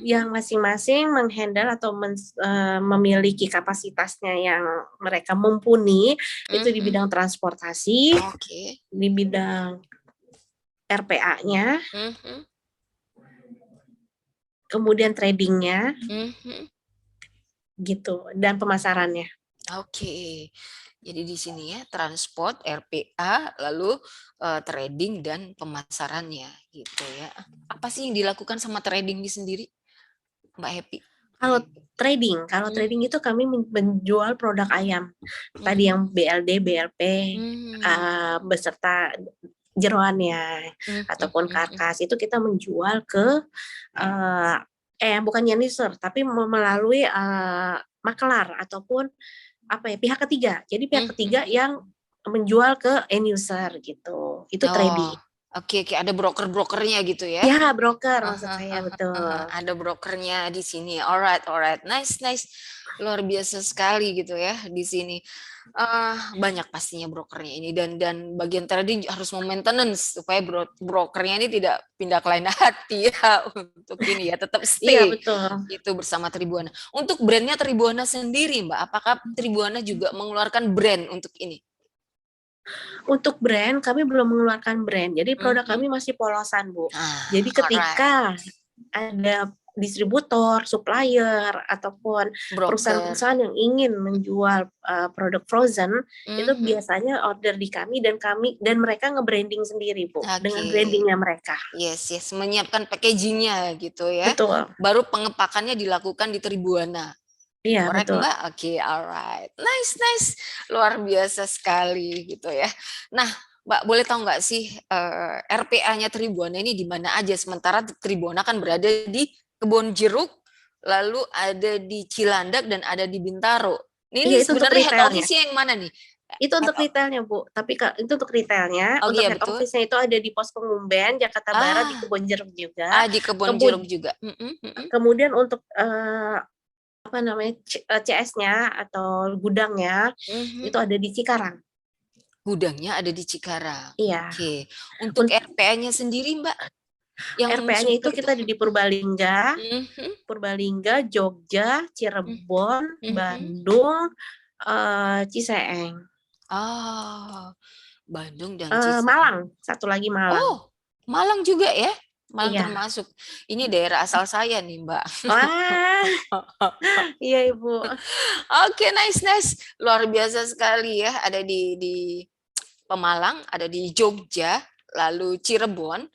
yang masing-masing menghandle atau memiliki kapasitasnya yang mereka mumpuni, itu di bidang transportasi, di bidang RPA-nya, kemudian tradingnya, gitu, dan pemasarannya. Oke, jadi di sini ya transport, RPA, lalu trading dan pemasarannya gitu ya. Apa sih yang dilakukan sama trading ini sendiri, Mbak Happy? Kalau trading itu kami menjual produk ayam. Tadi yang BLD, BLP, beserta jeroannya ataupun karkas itu kita menjual ke bukan end user tapi melalui makelar ataupun pihak ketiga. Jadi pihak ketiga yang menjual ke end user gitu. Itu trading. Oke, ada broker-brokernya gitu ya? Ya, broker maksud saya, betul. Ada brokernya di sini. Alright. Nice. Luar biasa sekali gitu ya di sini. Banyak pastinya brokernya ini dan bagian trading harus maintenance supaya brokernya ini tidak pindah ke lain hati ya untuk ini ya, tetap stay. Iya, betul. Itu bersama Tribhuwana. Untuk brandnya Tribhuwana sendiri, Mbak, apakah Tribhuwana juga mengeluarkan brand untuk ini? Untuk brand, kami belum mengeluarkan brand. Jadi produk kami masih polosan, Bu. Jadi ketika ada distributor, supplier, ataupun perusahaan-perusahaan yang ingin menjual produk frozen, itu biasanya order di kami dan mereka nge-branding sendiri, Bu, dengan brandingnya mereka. Yes, menyiapkan packagingnya gitu ya. Betul. Baru pengepakannya dilakukan di Tribhuwana. Iya, correct, betul. Mbak? Oke, alright. Nice. Luar biasa sekali gitu ya. Nah, Mbak, boleh tahu nggak sih RPA-nya Tribhuwana ini di mana aja? Sementara Tribhuwana kan berada di Kebon Jeruk, lalu ada di Cilandak dan ada di Bintaro. Ini sebenarnya head office-nya yang mana nih? Itu untuk retailnya, Bu. Tapi itu untuk retailnya. Untuk head office-nya itu ada di Pos Pengumben, Jakarta Barat, di Kebon Jeruk juga. Di Kebon Jeruk juga. Kemudian untuk CS-nya atau gudangnya itu ada di Cikarang. Gudangnya ada di Cikarang. Iya. Oke. Untuk RPA-nya sendiri, Mbak? RPA-nya itu kita di Purbalingga, Jogja, Cirebon, Bandung, Ciseeng. Bandung dan Ciseeng. Malang, satu lagi Malang. Oh, Malang juga ya? Malang termasuk. Ini daerah asal saya nih, Mbak. Wah, iya Ibu. Oke, nice. Luar biasa sekali ya. Ada di Pemalang, ada di Jogja, lalu Cirebon,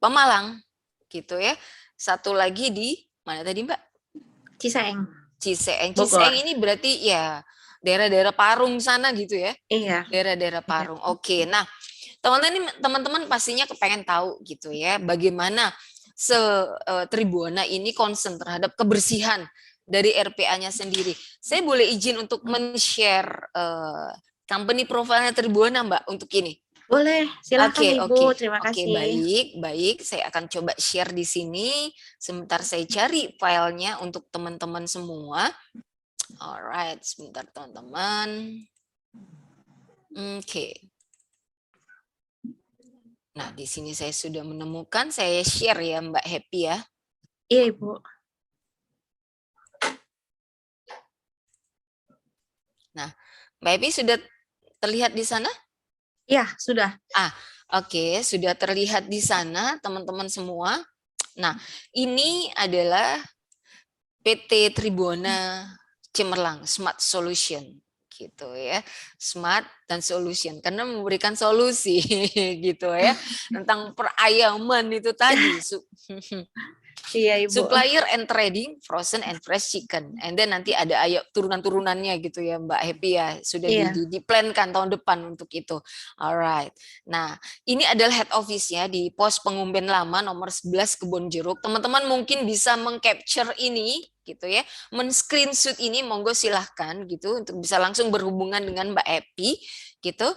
Pemalang, gitu ya. Satu lagi di mana tadi, Mbak? Ciseeng. Ciseeng ini berarti ya daerah-daerah Parung sana gitu ya? Iya. Daerah-daerah Parung. Oke, nah teman-teman pastinya kepengen tahu gitu ya, bagaimana Tribhuwana ini concern terhadap kebersihan dari RPA-nya sendiri. Saya boleh izin untuk men-share company profile-nya Tribhuwana, Mbak, untuk ini? Boleh, silakan Ibu. Terima kasih. Baik. Saya akan coba share di sini. Sebentar saya cari filenya untuk teman-teman semua. Alright, sebentar teman-teman. Oke. Nah, di sini saya sudah menemukan, saya share ya Mbak Happy ya. Iya Ibu. Nah, Mbak Happy sudah terlihat di sana? Iya, sudah. Oke, sudah terlihat di sana teman-teman semua. Nah, ini adalah PT Tribhuwana Cemerlang Smart Solution. Gitu ya, smart dan solution karena memberikan solusi gitu ya tentang perayaman itu tadi. Iya, Ibu. Supplier and trading frozen and fresh chicken. And then nanti ada ayam turunan-turunannya gitu ya Mbak Happy ya. Sudah di-plan-kan tahun depan untuk itu. Alright. Nah, ini adalah head office-nya di pos Pengumben Lama nomor 11 Kebon Jeruk. Teman-teman mungkin bisa meng-capture ini gitu ya. Men-screenshot ini monggo silahkan gitu untuk bisa langsung berhubungan dengan Mbak Happy gitu.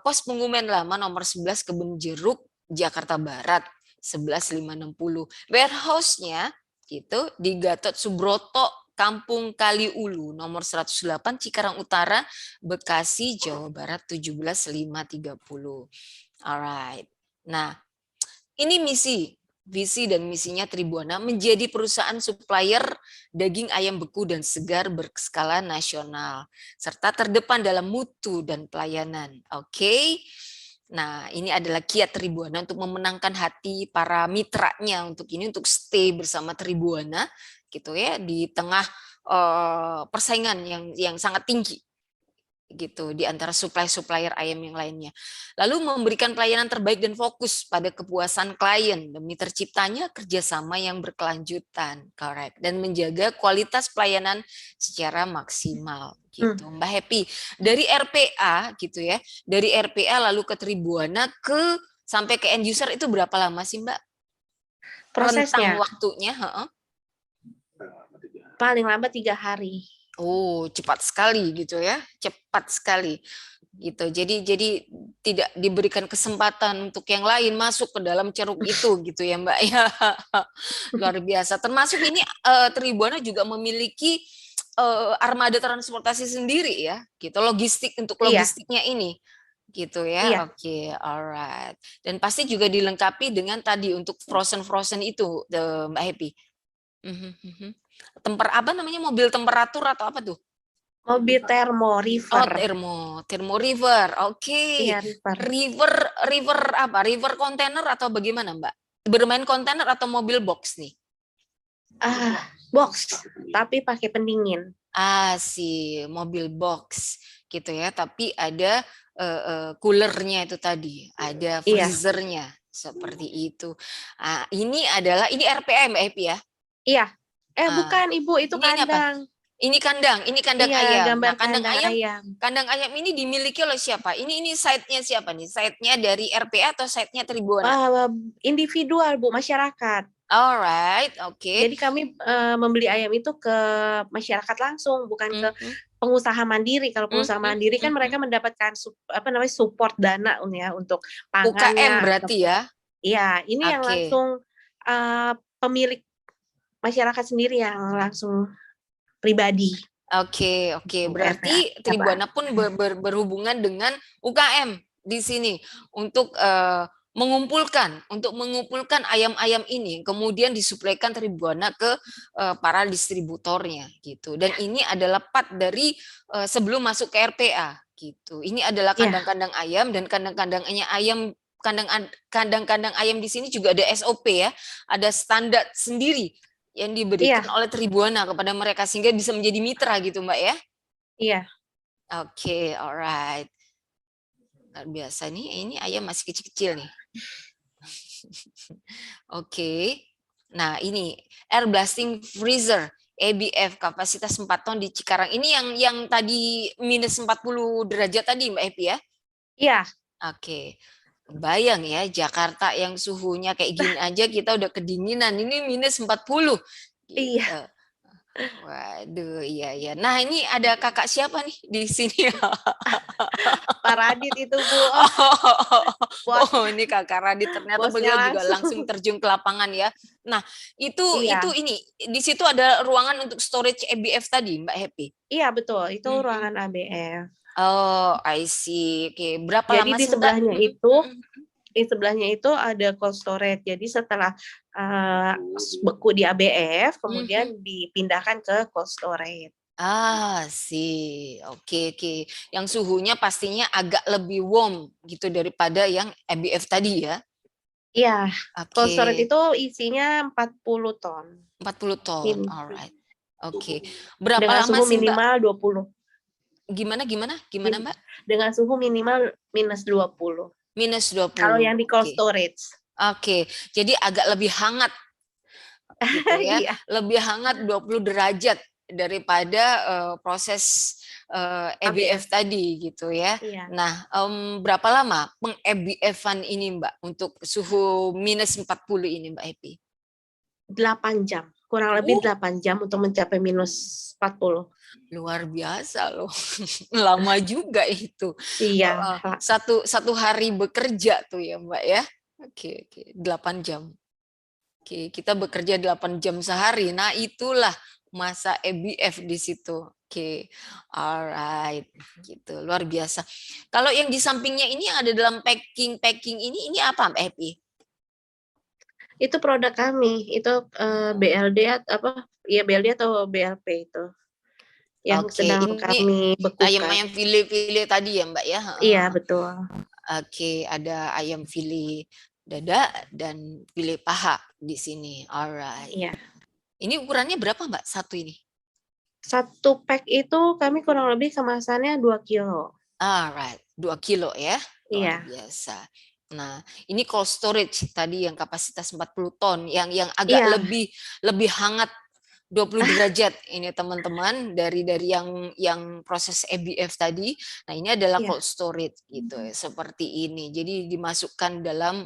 Pos Pengumben Lama nomor 11 Kebon Jeruk Jakarta Barat. 11560. Warehouse-nya gitu di Gatot Subroto, Kampung Kaliulu, nomor 108 Cikarang Utara, Bekasi, Jawa Barat 17530. Alright. Nah, ini visi dan misinya Tribhuwana menjadi perusahaan supplier daging ayam beku dan segar berskala nasional serta terdepan dalam mutu dan pelayanan. Oke. Nah, ini adalah kiat Tribhuwana untuk memenangkan hati para mitranya untuk stay bersama Tribhuwana gitu ya di tengah persaingan yang sangat tinggi gitu di antara supplier ayam yang lainnya. Lalu memberikan pelayanan terbaik dan fokus pada kepuasan klien demi terciptanya kerjasama yang berkelanjutan, correct, dan menjaga kualitas pelayanan secara maksimal gitu. Mbak Happy, dari RPA gitu ya, dari RPA lalu ke Tribhuwana sampai ke end user itu berapa lama sih Mbak? Prosesnya? Rentang waktunya? Paling lambat 3 hari. Oh, cepat sekali gitu ya, cepat sekali gitu. Jadi tidak diberikan kesempatan untuk yang lain masuk ke dalam ceruk itu gitu ya Mbak ya. Luar biasa. Termasuk ini Tribhuwana juga memiliki armada transportasi sendiri ya, gitu. Logistik untuk logistiknya ini gitu ya. Oke, alright. Dan pasti juga dilengkapi dengan tadi untuk frozen itu Mbak Happy. Apa namanya, mobil temperatur atau apa tuh? Mobil thermo river. Oh, thermo river. Oke. Iya, River apa? River container atau bagaimana, Mbak? Bermain kontainer atau mobil box nih? Box, tapi pakai pendingin. Mobil box gitu ya, tapi ada coolernya itu tadi, ada freezernya seperti itu. Ini RPA Mbak Happy ya? Iya. Bukan Ibu, itu kandang. Ini kandang ayam. Nah, kandang ayam ini dimiliki oleh siapa? Ini site-nya siapa nih? Site-nya dari RPA atau site-nya Tribhuwana? Individual Bu, masyarakat. Alright, oke. Jadi kami membeli ayam itu ke masyarakat langsung, bukan ke pengusaha mandiri. Kalau pengusaha mandiri kan mereka mendapatkan support dana ya untuk pangannya. UKM berarti ya? Iya, ini yang langsung pemilik masyarakat sendiri yang langsung pribadi. Oke. Berarti Tribhuwana pun berhubungan dengan UKM di sini untuk mengumpulkan ayam-ayam ini, kemudian disuplaikan Tribhuwana ke para distributornya gitu. Dan ini adalah part dari sebelum masuk ke RPA gitu. Ini adalah kandang-kandang ayam, dan kandang-kandang ayam di sini juga ada SOP ya, ada standar sendiri yang diberikan oleh Tribhuwana kepada mereka sehingga bisa menjadi mitra gitu Mbak ya? Iya. Oke, alright. Luar biasa nih, ini ayam masih kecil-kecil nih. Oke. Nah, ini air blasting freezer ABF kapasitas 4 ton di Cikarang. Ini yang tadi minus 40 derajat tadi Mbak Happy ya? Iya. Oke. Bayang ya, Jakarta yang suhunya kayak gini aja kita udah kedinginan, ini minus 40. Gitu. Iya. Waduh, iya. Nah, ini ada kakak siapa nih di sini? Pak Radit itu Bu. Ini kakak Radit, ternyata beliau juga langsung terjun ke lapangan ya. Nah, itu ini di situ ada ruangan untuk storage ABF tadi, Mbak Happy? Iya betul, itu ruangan ABF. Oh, I see. Oke, berapa lama sih? Jadi di sebelahnya itu ada cold storage. Jadi setelah beku di ABF, kemudian dipindahkan ke cold storage. Sih. Oke. Yang suhunya pastinya agak lebih warm gitu daripada yang ABF tadi ya? Iya. Cold storage itu isinya 40 ton. 40 ton, alright. Oke. Berapa dengan lama suhu sih minimal Mbak? 20. Gimana Mbak? Dengan suhu minimal minus 20. Minus 20. Kalau yang di cold storage. Oke. Jadi agak lebih hangat gitu ya. Iya. Lebih hangat 20 derajat daripada proses EBF ABF. tadi gitu ya. Iya. Nah, berapa lama peng-EBF-an ini Mbak untuk suhu minus 40 ini Mbak Happy? 8 jam, kurang lebih 8 jam untuk mencapai minus 40. Luar biasa loh, lama juga itu. Iya. Satu hari bekerja tuh ya Mbak ya. Oke, 8 jam. Oke, kita bekerja 8 jam sehari. Nah, itulah masa EBF di situ. Oke, alright, gitu, luar biasa. Kalau yang di sampingnya ini yang ada dalam packing ini apa Mbak Happy? Itu produk kami, itu BLD apa? Ya BLD atau BLP itu. Yang Oke, sedang ini kami bekukan. ayam file-file tadi ya Mbak ya? Iya, betul. Oke, ada ayam file dada dan file paha di sini. Alright. Iya. Ini ukurannya berapa Mbak satu ini? Satu pack itu kami kurang lebih kemasannya 2 kilo. Alright, 2 kilo ya. Luar Iya. biasa. Nah, ini cold storage tadi yang kapasitas 40 ton, yang agak Iya. lebih hangat 20 derajat ini teman-teman dari yang proses EBF tadi. Nah, ini adalah Iya. cold storage gitu ya, seperti ini. Jadi dimasukkan dalam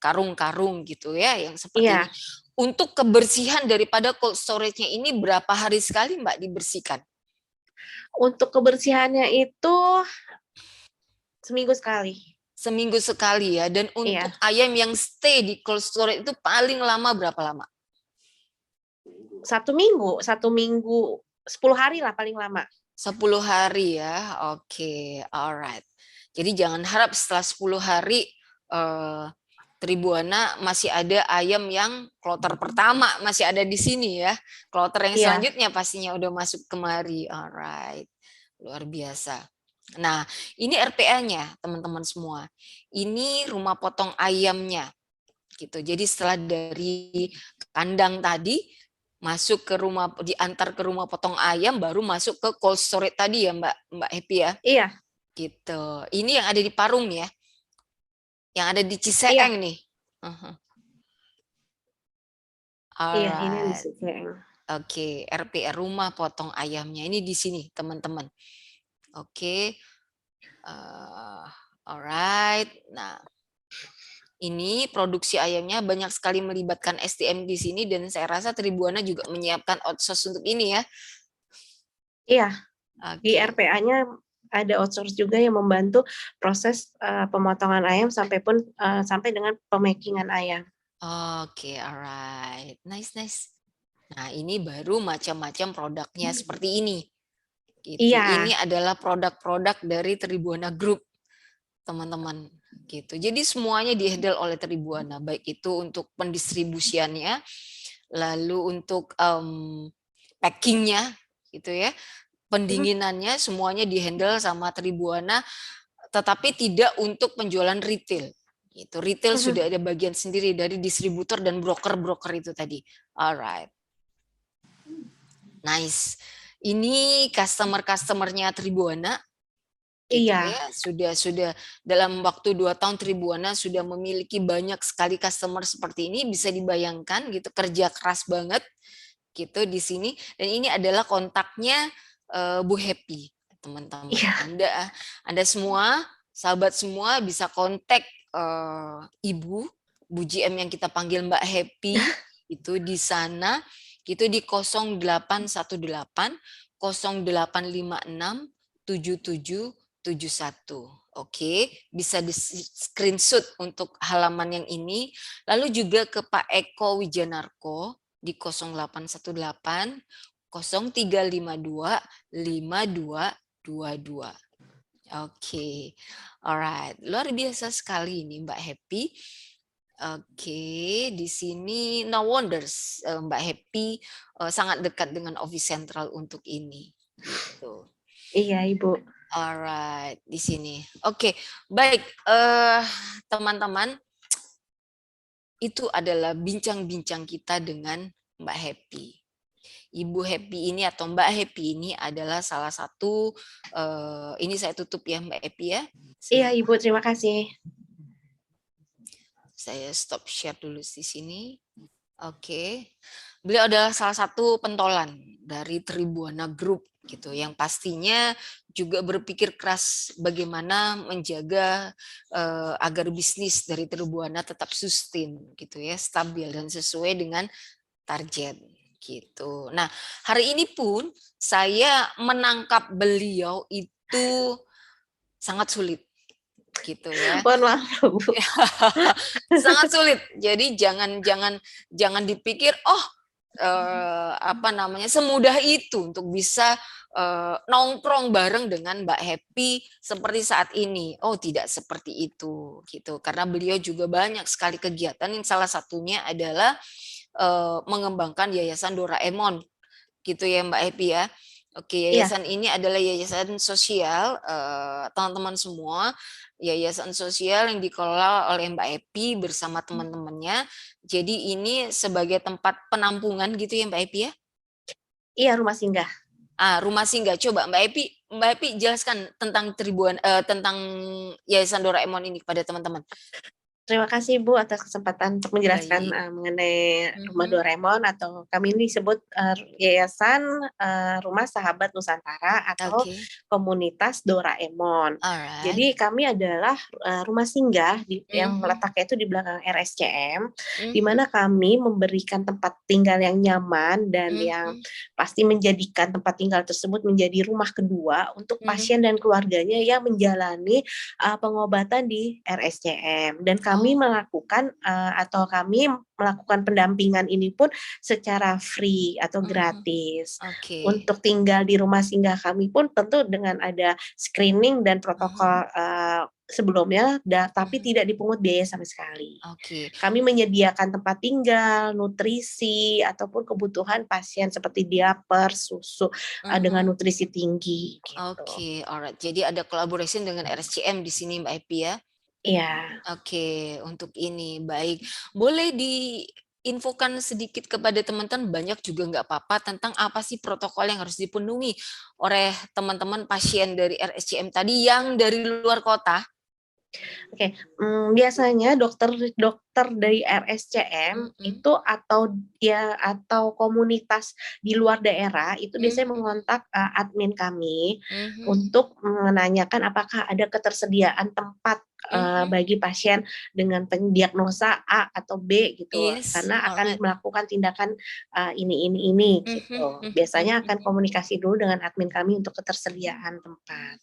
karung-karung gitu ya yang seperti Iya. ini. Untuk kebersihan daripada cold storage-nya ini berapa hari sekali Mbak dibersihkan? Untuk kebersihannya itu seminggu sekali. Seminggu sekali ya. Dan untuk Iya. ayam yang stay di cold storage itu paling lama berapa lama? 1 minggu, 10 hari lah paling lama. 10 hari ya. Oke, alright. Jadi jangan harap setelah 10 hari Tribuana masih ada ayam yang kloter pertama masih ada di sini ya. Kloter yang Iya. selanjutnya pastinya udah masuk kemari. Alright. Luar biasa. Nah, ini RPA-nya teman-teman semua. Ini rumah potong ayamnya. Gitu. Jadi setelah dari kandang tadi masuk ke rumah, diantar ke rumah potong ayam, baru masuk ke cold storage tadi ya Mbak Happy ya. Iya. Gitu. Ini yang ada di Parung ya, yang ada di Iya. Ciseeng nih. Iya, ini di Alright. Ciseeng. Oke, RPR rumah potong ayamnya ini di sini teman-teman. Oke. Alright. Nah, ini produksi ayamnya banyak sekali melibatkan SDM di sini dan saya rasa Tribuana juga menyiapkan outsource untuk ini ya. Iya. Di Oke. RPA-nya ada outsource juga yang membantu proses pemotongan ayam sampai dengan pemakingan ayam. Oke, alright. Nice. Nah, ini baru macam-macam produknya seperti ini. Gitu. Iya. Ini adalah produk-produk dari Tribuana Group, teman-teman. Gitu. Jadi semuanya dihandle oleh Tribuana, baik itu untuk pendistribusiannya, lalu untuk packingnya, gitu ya, pendinginannya semuanya dihandle sama Tribuana, tetapi tidak untuk penjualan retail. Itu retail sudah ada bagian sendiri dari distributor dan broker-broker itu tadi. Alright. Nice. Ini customer-customernya Tribuana. Gitu Iya. ya, sudah dalam waktu 2 tahun Tribuana sudah memiliki banyak sekali customer seperti ini, bisa dibayangkan gitu, kerja keras banget gitu di sini. Dan ini adalah kontaknya Bu Happy, teman-teman. Iya. Anda semua, sahabat semua bisa kontak Ibu, Bu GM yang kita panggil Mbak Happy, itu di sana, itu di 0818 0856 7771. Oke, bisa di screenshot untuk halaman yang ini. Lalu juga ke Pak Eko Wijanarko di 0818 0352 5222. Oke, alright. Luar biasa sekali ini Mbak Happy. Oke, di sini no wonders Mbak Happy sangat dekat dengan Office Central untuk ini. Gitu. Iya, Ibu. Alright, di sini. Oke, baik teman-teman. Itu adalah bincang-bincang kita dengan Mbak Happy. Ibu Happy ini atau Mbak Happy ini adalah salah satu, ini saya tutup ya Mbak Happy ya. Iya Ibu, terima kasih. Saya stop share dulu di sini. Oke. Beliau adalah salah satu pentolan dari Tribuana Group gitu, yang pastinya juga berpikir keras bagaimana menjaga, agar bisnis dari Tribuana tetap sustain gitu ya, stabil dan sesuai dengan target gitu. Nah, hari ini pun saya menangkap beliau itu sangat sulit gitu ya. Mohon maaf loh, Bu. Sangat sulit. Jadi jangan dipikir, oh, apa namanya, semudah itu untuk bisa, nongkrong bareng dengan Mbak Happy seperti saat ini. Oh, tidak seperti itu, gitu. Karena beliau juga banyak sekali kegiatan yang salah satunya adalah, mengembangkan Yayasan Doraemon, gitu ya Mbak Happy ya. Oke, Iya, yayasan ini adalah yayasan sosial, teman-teman semua, yayasan sosial yang dikelola oleh Mbak Epi bersama teman-temannya. Jadi ini sebagai tempat penampungan gitu ya Mbak Epi ya? iya, rumah singgah. Rumah singgah. Coba Mbak Epi jelaskan tentang tentang Yayasan Doraemon ini kepada teman-teman. Terima kasih Bu atas kesempatan untuk menjelaskan, Baik. mengenai Rumah Mhm. Doraemon atau kami ini sebut, Yayasan, Rumah Sahabat Nusantara atau Oke. Komunitas Doraemon. Alright. Jadi kami adalah, rumah singgah yang Mhm. letaknya itu di belakang RSCM, di Mhm. mana kami memberikan tempat tinggal yang nyaman dan yang Mhm. pasti menjadikan tempat tinggal tersebut menjadi rumah kedua untuk Mhm. pasien dan keluarganya yang menjalani pengobatan di RSCM dan kami Oh, melakukan, atau kami melakukan pendampingan ini pun secara free atau mhm. gratis. Oke. Untuk tinggal di rumah singgah kami pun tentu dengan ada screening dan Mhm. protokol, sebelumnya tapi Mhm. tidak dipungut biaya sama sekali. Oke. Kami menyediakan tempat tinggal, nutrisi, ataupun kebutuhan pasien seperti diaper, susu, dengan Mhm. nutrisi tinggi gitu. Oke, alright. Jadi ada collaboration dengan RSCM di sini Mbak Epi ya? Iya. Oke, untuk ini, baik. Boleh diinfokan sedikit kepada teman-teman, banyak juga nggak apa-apa, tentang apa sih protokol yang harus dipenuhi oleh teman-teman pasien dari RSCM tadi yang dari luar kota? Oke, biasanya dokter dokter dari RSCM Mhm. itu atau komunitas di luar daerah itu biasanya Mhm. mengontak, admin kami Mhm. untuk menanyakan apakah ada ketersediaan tempat, Mhm. bagi pasien dengan diagnosa A atau B gitu, Yes, karena akan alright. melakukan tindakan, ini Mhm. gitu. Mhm. Biasanya akan Mhm. komunikasi dulu dengan admin kami untuk ketersediaan tempat,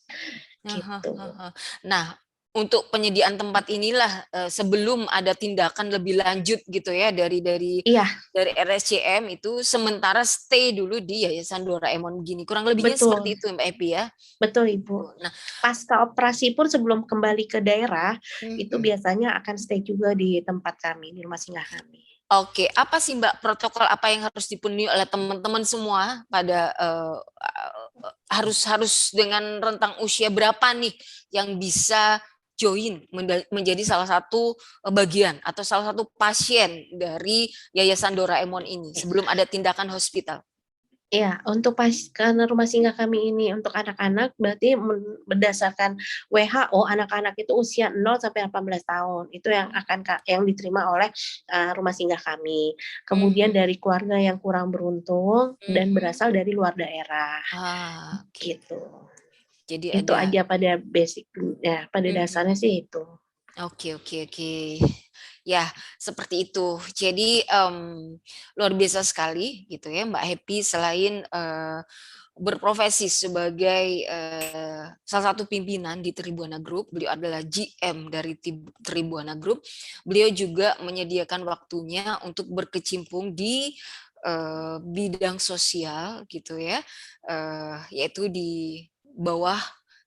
Heeh, gitu. heeh. Nah, untuk penyediaan tempat inilah, sebelum ada tindakan lebih lanjut gitu ya Iya, dari RSCM itu sementara stay dulu di Yayasan Doraemon gini, kurang lebihnya betul. seperti itu Mbak Epi ya? Betul, Ibu. Tuh, nah, Pasca operasi pun sebelum kembali ke daerah, itu mhm, biasanya akan stay juga di tempat kami, di rumah singgah kami. oke, apa sih Mbak protokol apa yang harus dipenuhi oleh teman-teman semua pada, harus harus dengan rentang usia berapa nih yang bisa join menjadi salah satu, bagian atau salah satu pasien dari Yayasan Doraemon ini sebelum ada tindakan hospital? Iya, untuk karena rumah singgah kami ini untuk anak-anak, berarti berdasarkan WHO, anak-anak itu usia 0 sampai 18 tahun, itu yang Oh, yang diterima oleh, rumah singgah kami. Kemudian mhm, dari keluarga yang kurang beruntung dan mhm. berasal dari luar daerah, Oke. gitu. Jadi Itu ada aja pada dasarnya mhm. sih itu. Oke, oke, oke. Ya, seperti itu. Jadi, luar biasa sekali gitu ya Mbak Happy selain, berprofesi sebagai, salah satu pimpinan di Tribuana Group, beliau adalah GM dari Tribuana Group, beliau juga menyediakan waktunya untuk berkecimpung di, bidang sosial gitu ya, yaitu di bawah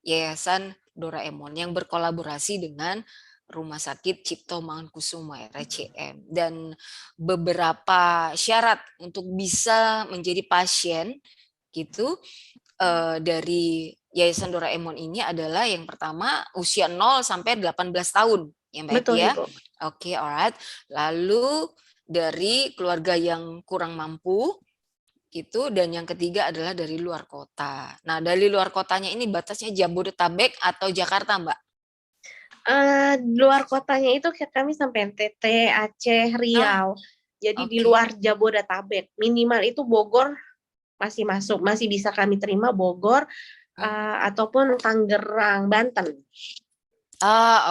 Yayasan Doraemon yang berkolaborasi dengan Rumah Sakit Cipto Mangunkusumo RCM dan beberapa syarat untuk bisa menjadi pasien gitu, dari Yayasan Doraemon ini adalah yang pertama usia 0 sampai 18 tahun ya Mbak Epi Betul, ya? Ibu. Oke, alright. Lalu dari keluarga yang kurang mampu gitu dan yang ketiga adalah dari luar kota. Nah, dari luar kotanya ini batasnya Jabodetabek atau Jakarta, Mbak? Luar kotanya itu kami sampai NTT, Aceh, Ah, Riau. Jadi di luar Jabodetabek, minimal itu Bogor masih masuk, masih bisa kami terima Bogor ataupun Tangerang, Banten.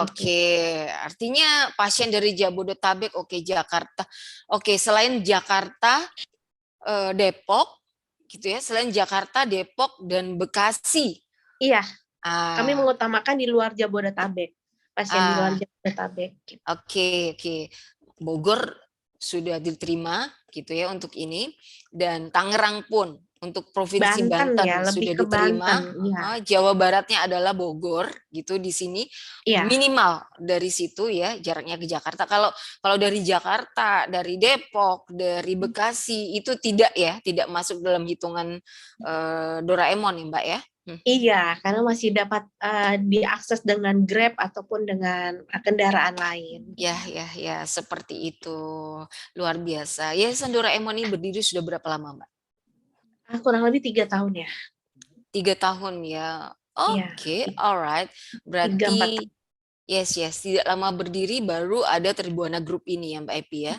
Oke. Artinya pasien dari Jabodetabek, Jakarta. Selain Jakarta, Depok, gitu ya. Selain Jakarta, Depok, dan Bekasi. Iya. Kami mengutamakan di luar Jabodetabek. Pasien di luar Jabodetabek. Oke. Bogor sudah diterima gitu ya untuk ini, dan Tangerang pun untuk provinsi Banten ya, sudah diterima. Ya. Jawa Baratnya adalah Bogor gitu di sini. Ya. Minimal dari situ ya jaraknya ke Jakarta. Kalau dari Jakarta, dari Depok, dari Bekasi itu tidak masuk dalam hitungan Doraemon ya Mbak ya. Iya, karena masih dapat diakses dengan Grab ataupun dengan kendaraan lain. Ya, seperti itu. Luar biasa. Yayasan Doraemon ini berdiri sudah berapa lama, Mbak? Kurang lebih 3 tahun ya. 3 tahun ya. Oke, alright. Berarti yes, tidak lama berdiri baru ada Tribuana Group ini ya Mbak Epi ya.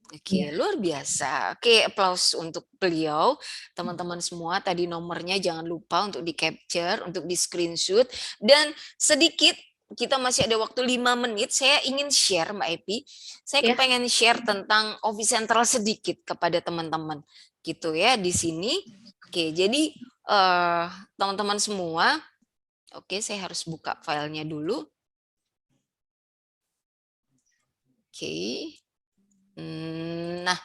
Oke, luar biasa. Oke, applause untuk beliau. Teman-teman semua, tadi nomornya jangan lupa untuk di-capture, untuk di-screenshot. Dan sedikit, kita masih ada waktu 5 menit, saya ingin share Mbak Epi. Saya kepengen share tentang Office Central sedikit kepada teman-teman. Gitu ya, di sini. Oke, jadi teman-teman semua, saya harus buka filenya dulu. Oke. Nah,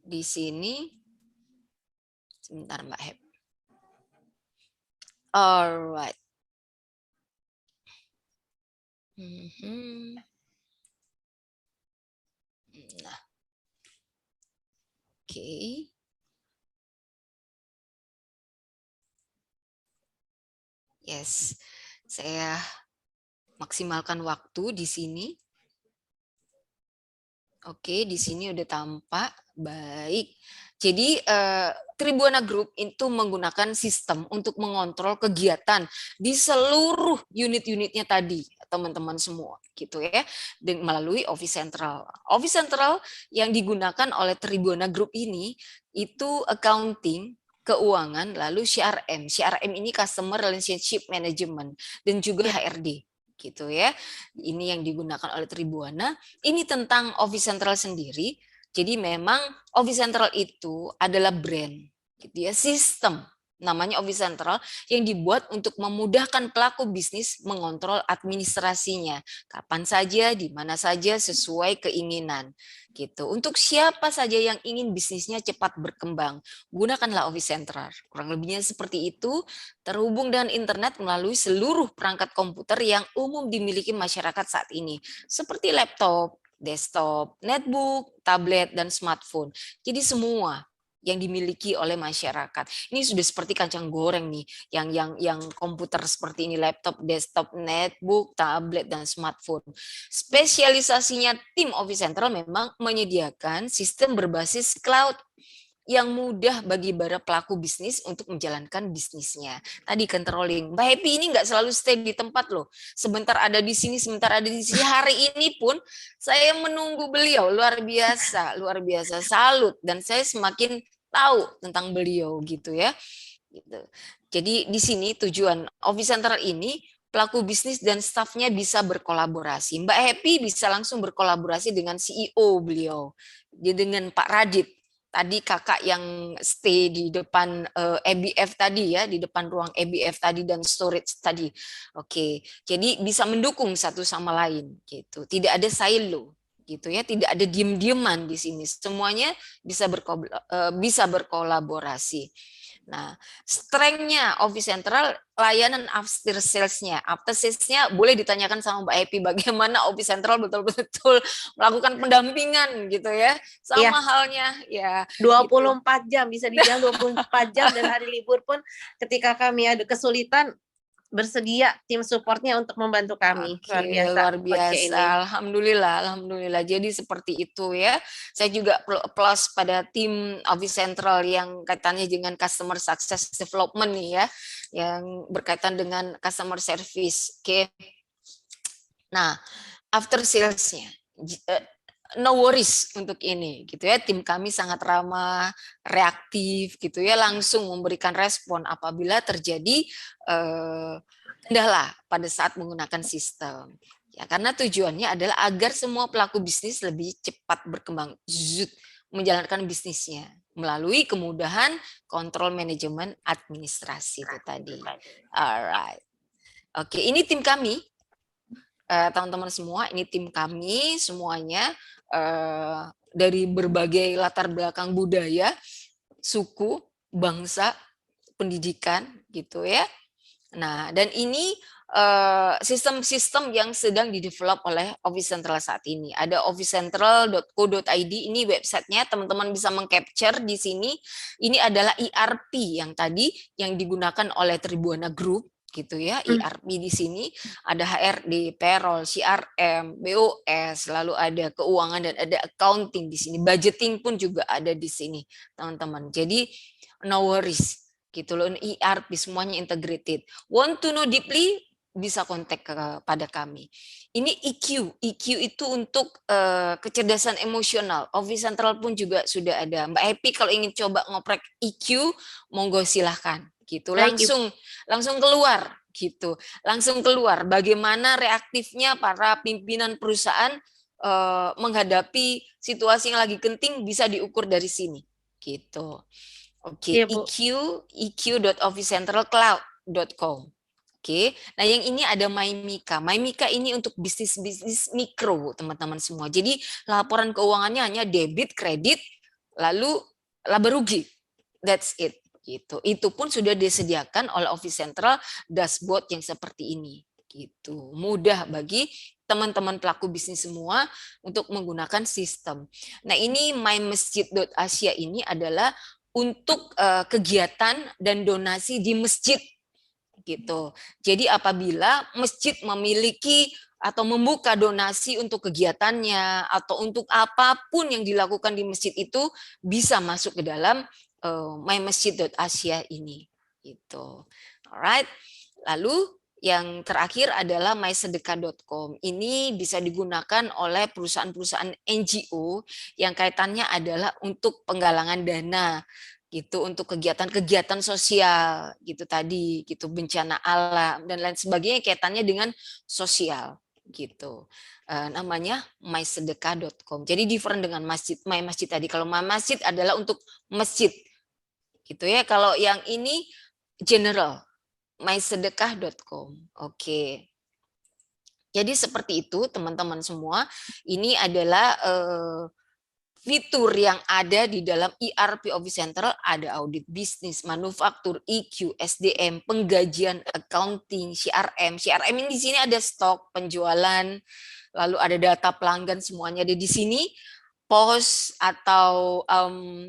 di sini sebentar Mbak Heb. Alright. Nah, yes, saya maksimalkan waktu di sini. Oke, di sini udah tampak. Baik. Jadi Tribuana Group itu menggunakan sistem untuk mengontrol kegiatan di seluruh unit-unitnya tadi, teman-teman semua, gitu ya, melalui Office Central. Office Central yang digunakan oleh Tribuana Group ini itu accounting, keuangan, lalu CRM. CRM ini Customer Relationship Management dan juga HRD. Gitu ya. Ini yang digunakan oleh Tribuana. Ini tentang Office Central sendiri. Jadi memang Office Central itu adalah brand, gitu ya, sistem namanya Office Central yang dibuat untuk memudahkan pelaku bisnis mengontrol administrasinya kapan saja, di mana saja sesuai keinginan. Gitu. Untuk siapa saja yang ingin bisnisnya cepat berkembang, gunakanlah Office Central. Kurang lebihnya seperti itu, terhubung dengan internet melalui seluruh perangkat komputer yang umum dimiliki masyarakat saat ini, seperti laptop, desktop, netbook, tablet, dan smartphone. Jadi semua yang dimiliki oleh masyarakat. Ini sudah seperti kacang goreng nih, yang komputer seperti ini, laptop, desktop, netbook, tablet, dan smartphone. Spesialisasinya tim Office Central memang menyediakan sistem berbasis cloud yang mudah bagi para pelaku bisnis untuk menjalankan bisnisnya. Tadi controlling. Mbak Happy ini nggak selalu stay di tempat loh. Sebentar ada di sini, sebentar ada di sini. Hari ini pun saya menunggu beliau. Luar biasa, salut. Dan saya semakin tahu tentang beliau gitu ya. Gitu. Jadi di sini tujuan Office Central ini pelaku bisnis dan stafnya bisa berkolaborasi. Mbak Happy bisa langsung berkolaborasi dengan CEO beliau, dengan Pak Radit. Tadi kakak yang stay di depan EBF tadi ya, di depan ruang EBF tadi dan storage tadi. Oke, jadi bisa mendukung satu sama lain gitu. Tidak ada silo gitu ya, tidak ada diem-dieman di sini. Semuanya bisa berkolaborasi. Nah, strength-nya Office Central layanan after sales-nya. After sales-nya boleh ditanyakan sama Mbak Epi bagaimana Office Central betul-betul melakukan pendampingan gitu ya. Sama halnya ya 24 jam, bisa dibilang 24 jam dan hari libur pun ketika kami ada kesulitan bersedia tim supportnya untuk membantu kami. Luar biasa. Alhamdulillah. Jadi seperti itu ya. Saya juga plus pada tim Office Central yang kaitannya dengan customer success development nih ya, yang berkaitan dengan customer service. Oke. Nah, after sales-nya. no worries untuk ini gitu ya. Tim kami sangat ramah, reaktif gitu ya, langsung memberikan respon apabila terjadi kendala pada saat menggunakan sistem. Ya, karena tujuannya adalah agar semua pelaku bisnis lebih cepat berkembang, menjalankan bisnisnya melalui kemudahan kontrol manajemen administrasi itu tadi. Alright. Oke, ini tim kami. Teman-teman semua, ini tim kami semuanya dari berbagai latar belakang budaya, suku, bangsa, pendidikan gitu ya. Nah, dan ini sistem-sistem yang sedang didevelop oleh Office Central saat ini. Ada officecentral.co.id, ini websitenya, teman-teman bisa mengcapture di sini. Ini adalah ERP yang tadi yang digunakan oleh Tribuana Group gitu ya. ERP di sini ada HRD, payroll, CRM, BOS, lalu ada keuangan dan ada accounting di sini. Budgeting pun juga ada di sini, teman-teman. Jadi no worries gitu loh, ERP semuanya integrated. Want to know deeply, bisa kontak kepada kami. Ini EQ itu untuk kecerdasan emosional. Office Central pun juga sudah ada. Mbak Happy kalau ingin coba ngoprek EQ, monggo silahkan gitu. Langsung keluar gitu. Langsung keluar bagaimana reaktifnya para pimpinan perusahaan menghadapi situasi yang lagi genting, bisa diukur dari sini gitu. Oke, Iya, eq.officecentralcloud.com. Oke, nah yang ini ada MyMika. MyMika ini untuk bisnis mikro, teman-teman semua. Jadi laporan keuangannya hanya debit, kredit, lalu laba rugi. That's it. Gitu. Itu pun sudah disediakan oleh Office Central dashboard yang seperti ini. Gitu. Mudah bagi teman-teman pelaku bisnis semua untuk menggunakan sistem. Nah ini mymasjid.asia ini adalah untuk kegiatan dan donasi di masjid gitu. Jadi apabila masjid memiliki atau membuka donasi untuk kegiatannya atau untuk apapun yang dilakukan di masjid itu bisa masuk ke dalam mymasjid.asia ini gitu. Alright. Lalu yang terakhir adalah mysedekah.com. Ini bisa digunakan oleh perusahaan-perusahaan NGO yang kaitannya adalah untuk penggalangan dana gitu, untuk kegiatan-kegiatan sosial gitu tadi, gitu, bencana alam dan lain sebagainya kaitannya dengan sosial gitu. Namanya mysedekah.com. Jadi different dengan my masjid tadi. Kalau my masjid adalah untuk masjid gitu ya. Kalau yang ini general, mysedekah.com. Oke. Jadi seperti itu teman-teman semua. Ini adalah fitur yang ada di dalam ERP Office Central. Ada audit bisnis, manufaktur, EQ, SDM, penggajian, accounting, CRM. CRM ini di sini ada stok, penjualan, lalu ada data pelanggan, semuanya ada di sini. Pos atau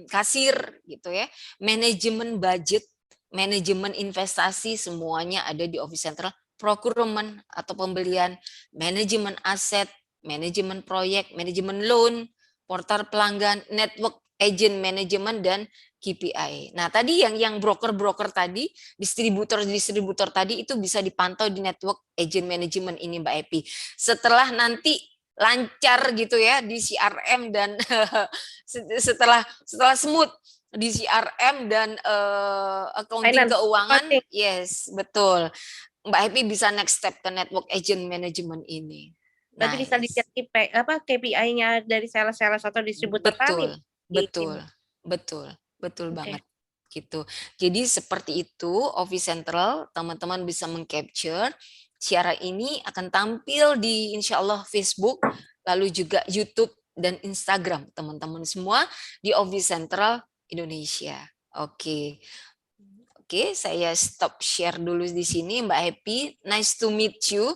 kasir gitu ya. Manajemen budget, manajemen investasi, semuanya ada di Office Central. Procurement atau pembelian, manajemen aset, manajemen proyek, manajemen loan, portal pelanggan, network agent management, dan KPI. Nah, tadi yang broker-broker tadi, distributor tadi itu bisa dipantau di network agent management ini Mbak Epi. Setelah nanti lancar gitu ya di CRM dan setelah smooth di CRM dan accounting keuangan, yes, betul. Mbak Epi bisa next step ke network agent management ini. Berarti bisa dilihat KPI-nya dari sales-sales atau distributor kami. Betul banget gitu. Jadi seperti itu Office Central, teman-teman bisa mengcapture. Siaran ini akan tampil di insya Allah Facebook, lalu juga YouTube dan Instagram teman-teman semua di Office Central Indonesia. Oke, saya stop share dulu di sini Mbak Happy. Nice to meet you.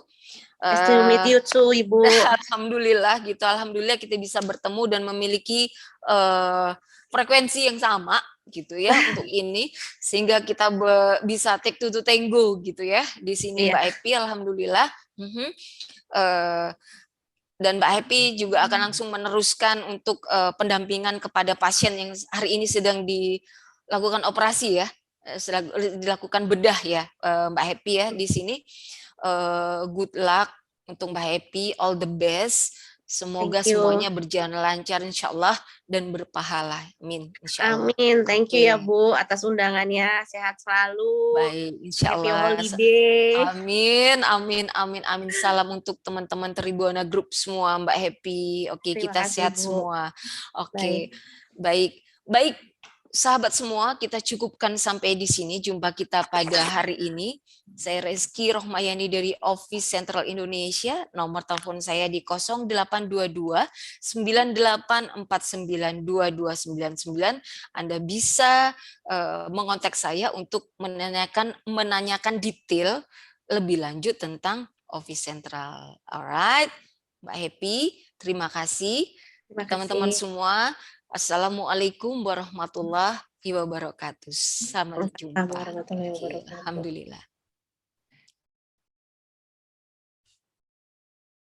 Nice to meet you too, Ibu. Alhamdulillah gitu. Alhamdulillah kita bisa bertemu dan memiliki frekuensi yang sama gitu ya untuk ini, sehingga kita bisa take two to tango gitu ya di sini Mbak Happy. Alhamdulillah. Dan Mbak Happy juga akan langsung meneruskan untuk pendampingan kepada pasien yang hari ini sedang dilakukan operasi ya, dilakukan bedah ya Mbak Happy ya di sini. Good luck untuk Mbak Happy, all the best. Semoga you. semuanya berjalan lancar insya Allah dan berpahala. Amin. Insya Allah. Amin. Thank you ya Oke. Bu atas undangannya. Sehat selalu. Baik, insya Happy Allah. holiday. Amin, amin, amin, amin. Salam untuk teman-teman Tribuna Group semua, Mbak Happy. Oke, Terima kita kasih sehat Bu. semua. Oke, Baik. baik, baik. Sahabat semua, kita cukupkan sampai di sini jumpa kita pada hari ini. Saya Rezky Rohmayani dari Office Central Indonesia. Nomor telepon saya di 0822 9849 2299. Anda bisa mengontak saya untuk menanyakan detail lebih lanjut tentang Office Central. Alright, Mbak Happy, terima kasih. Teman-teman semua, Assalamualaikum warahmatullahi wabarakatuh. Sampai jumpa. Warahmatullahi wabarakatuh. Alhamdulillah.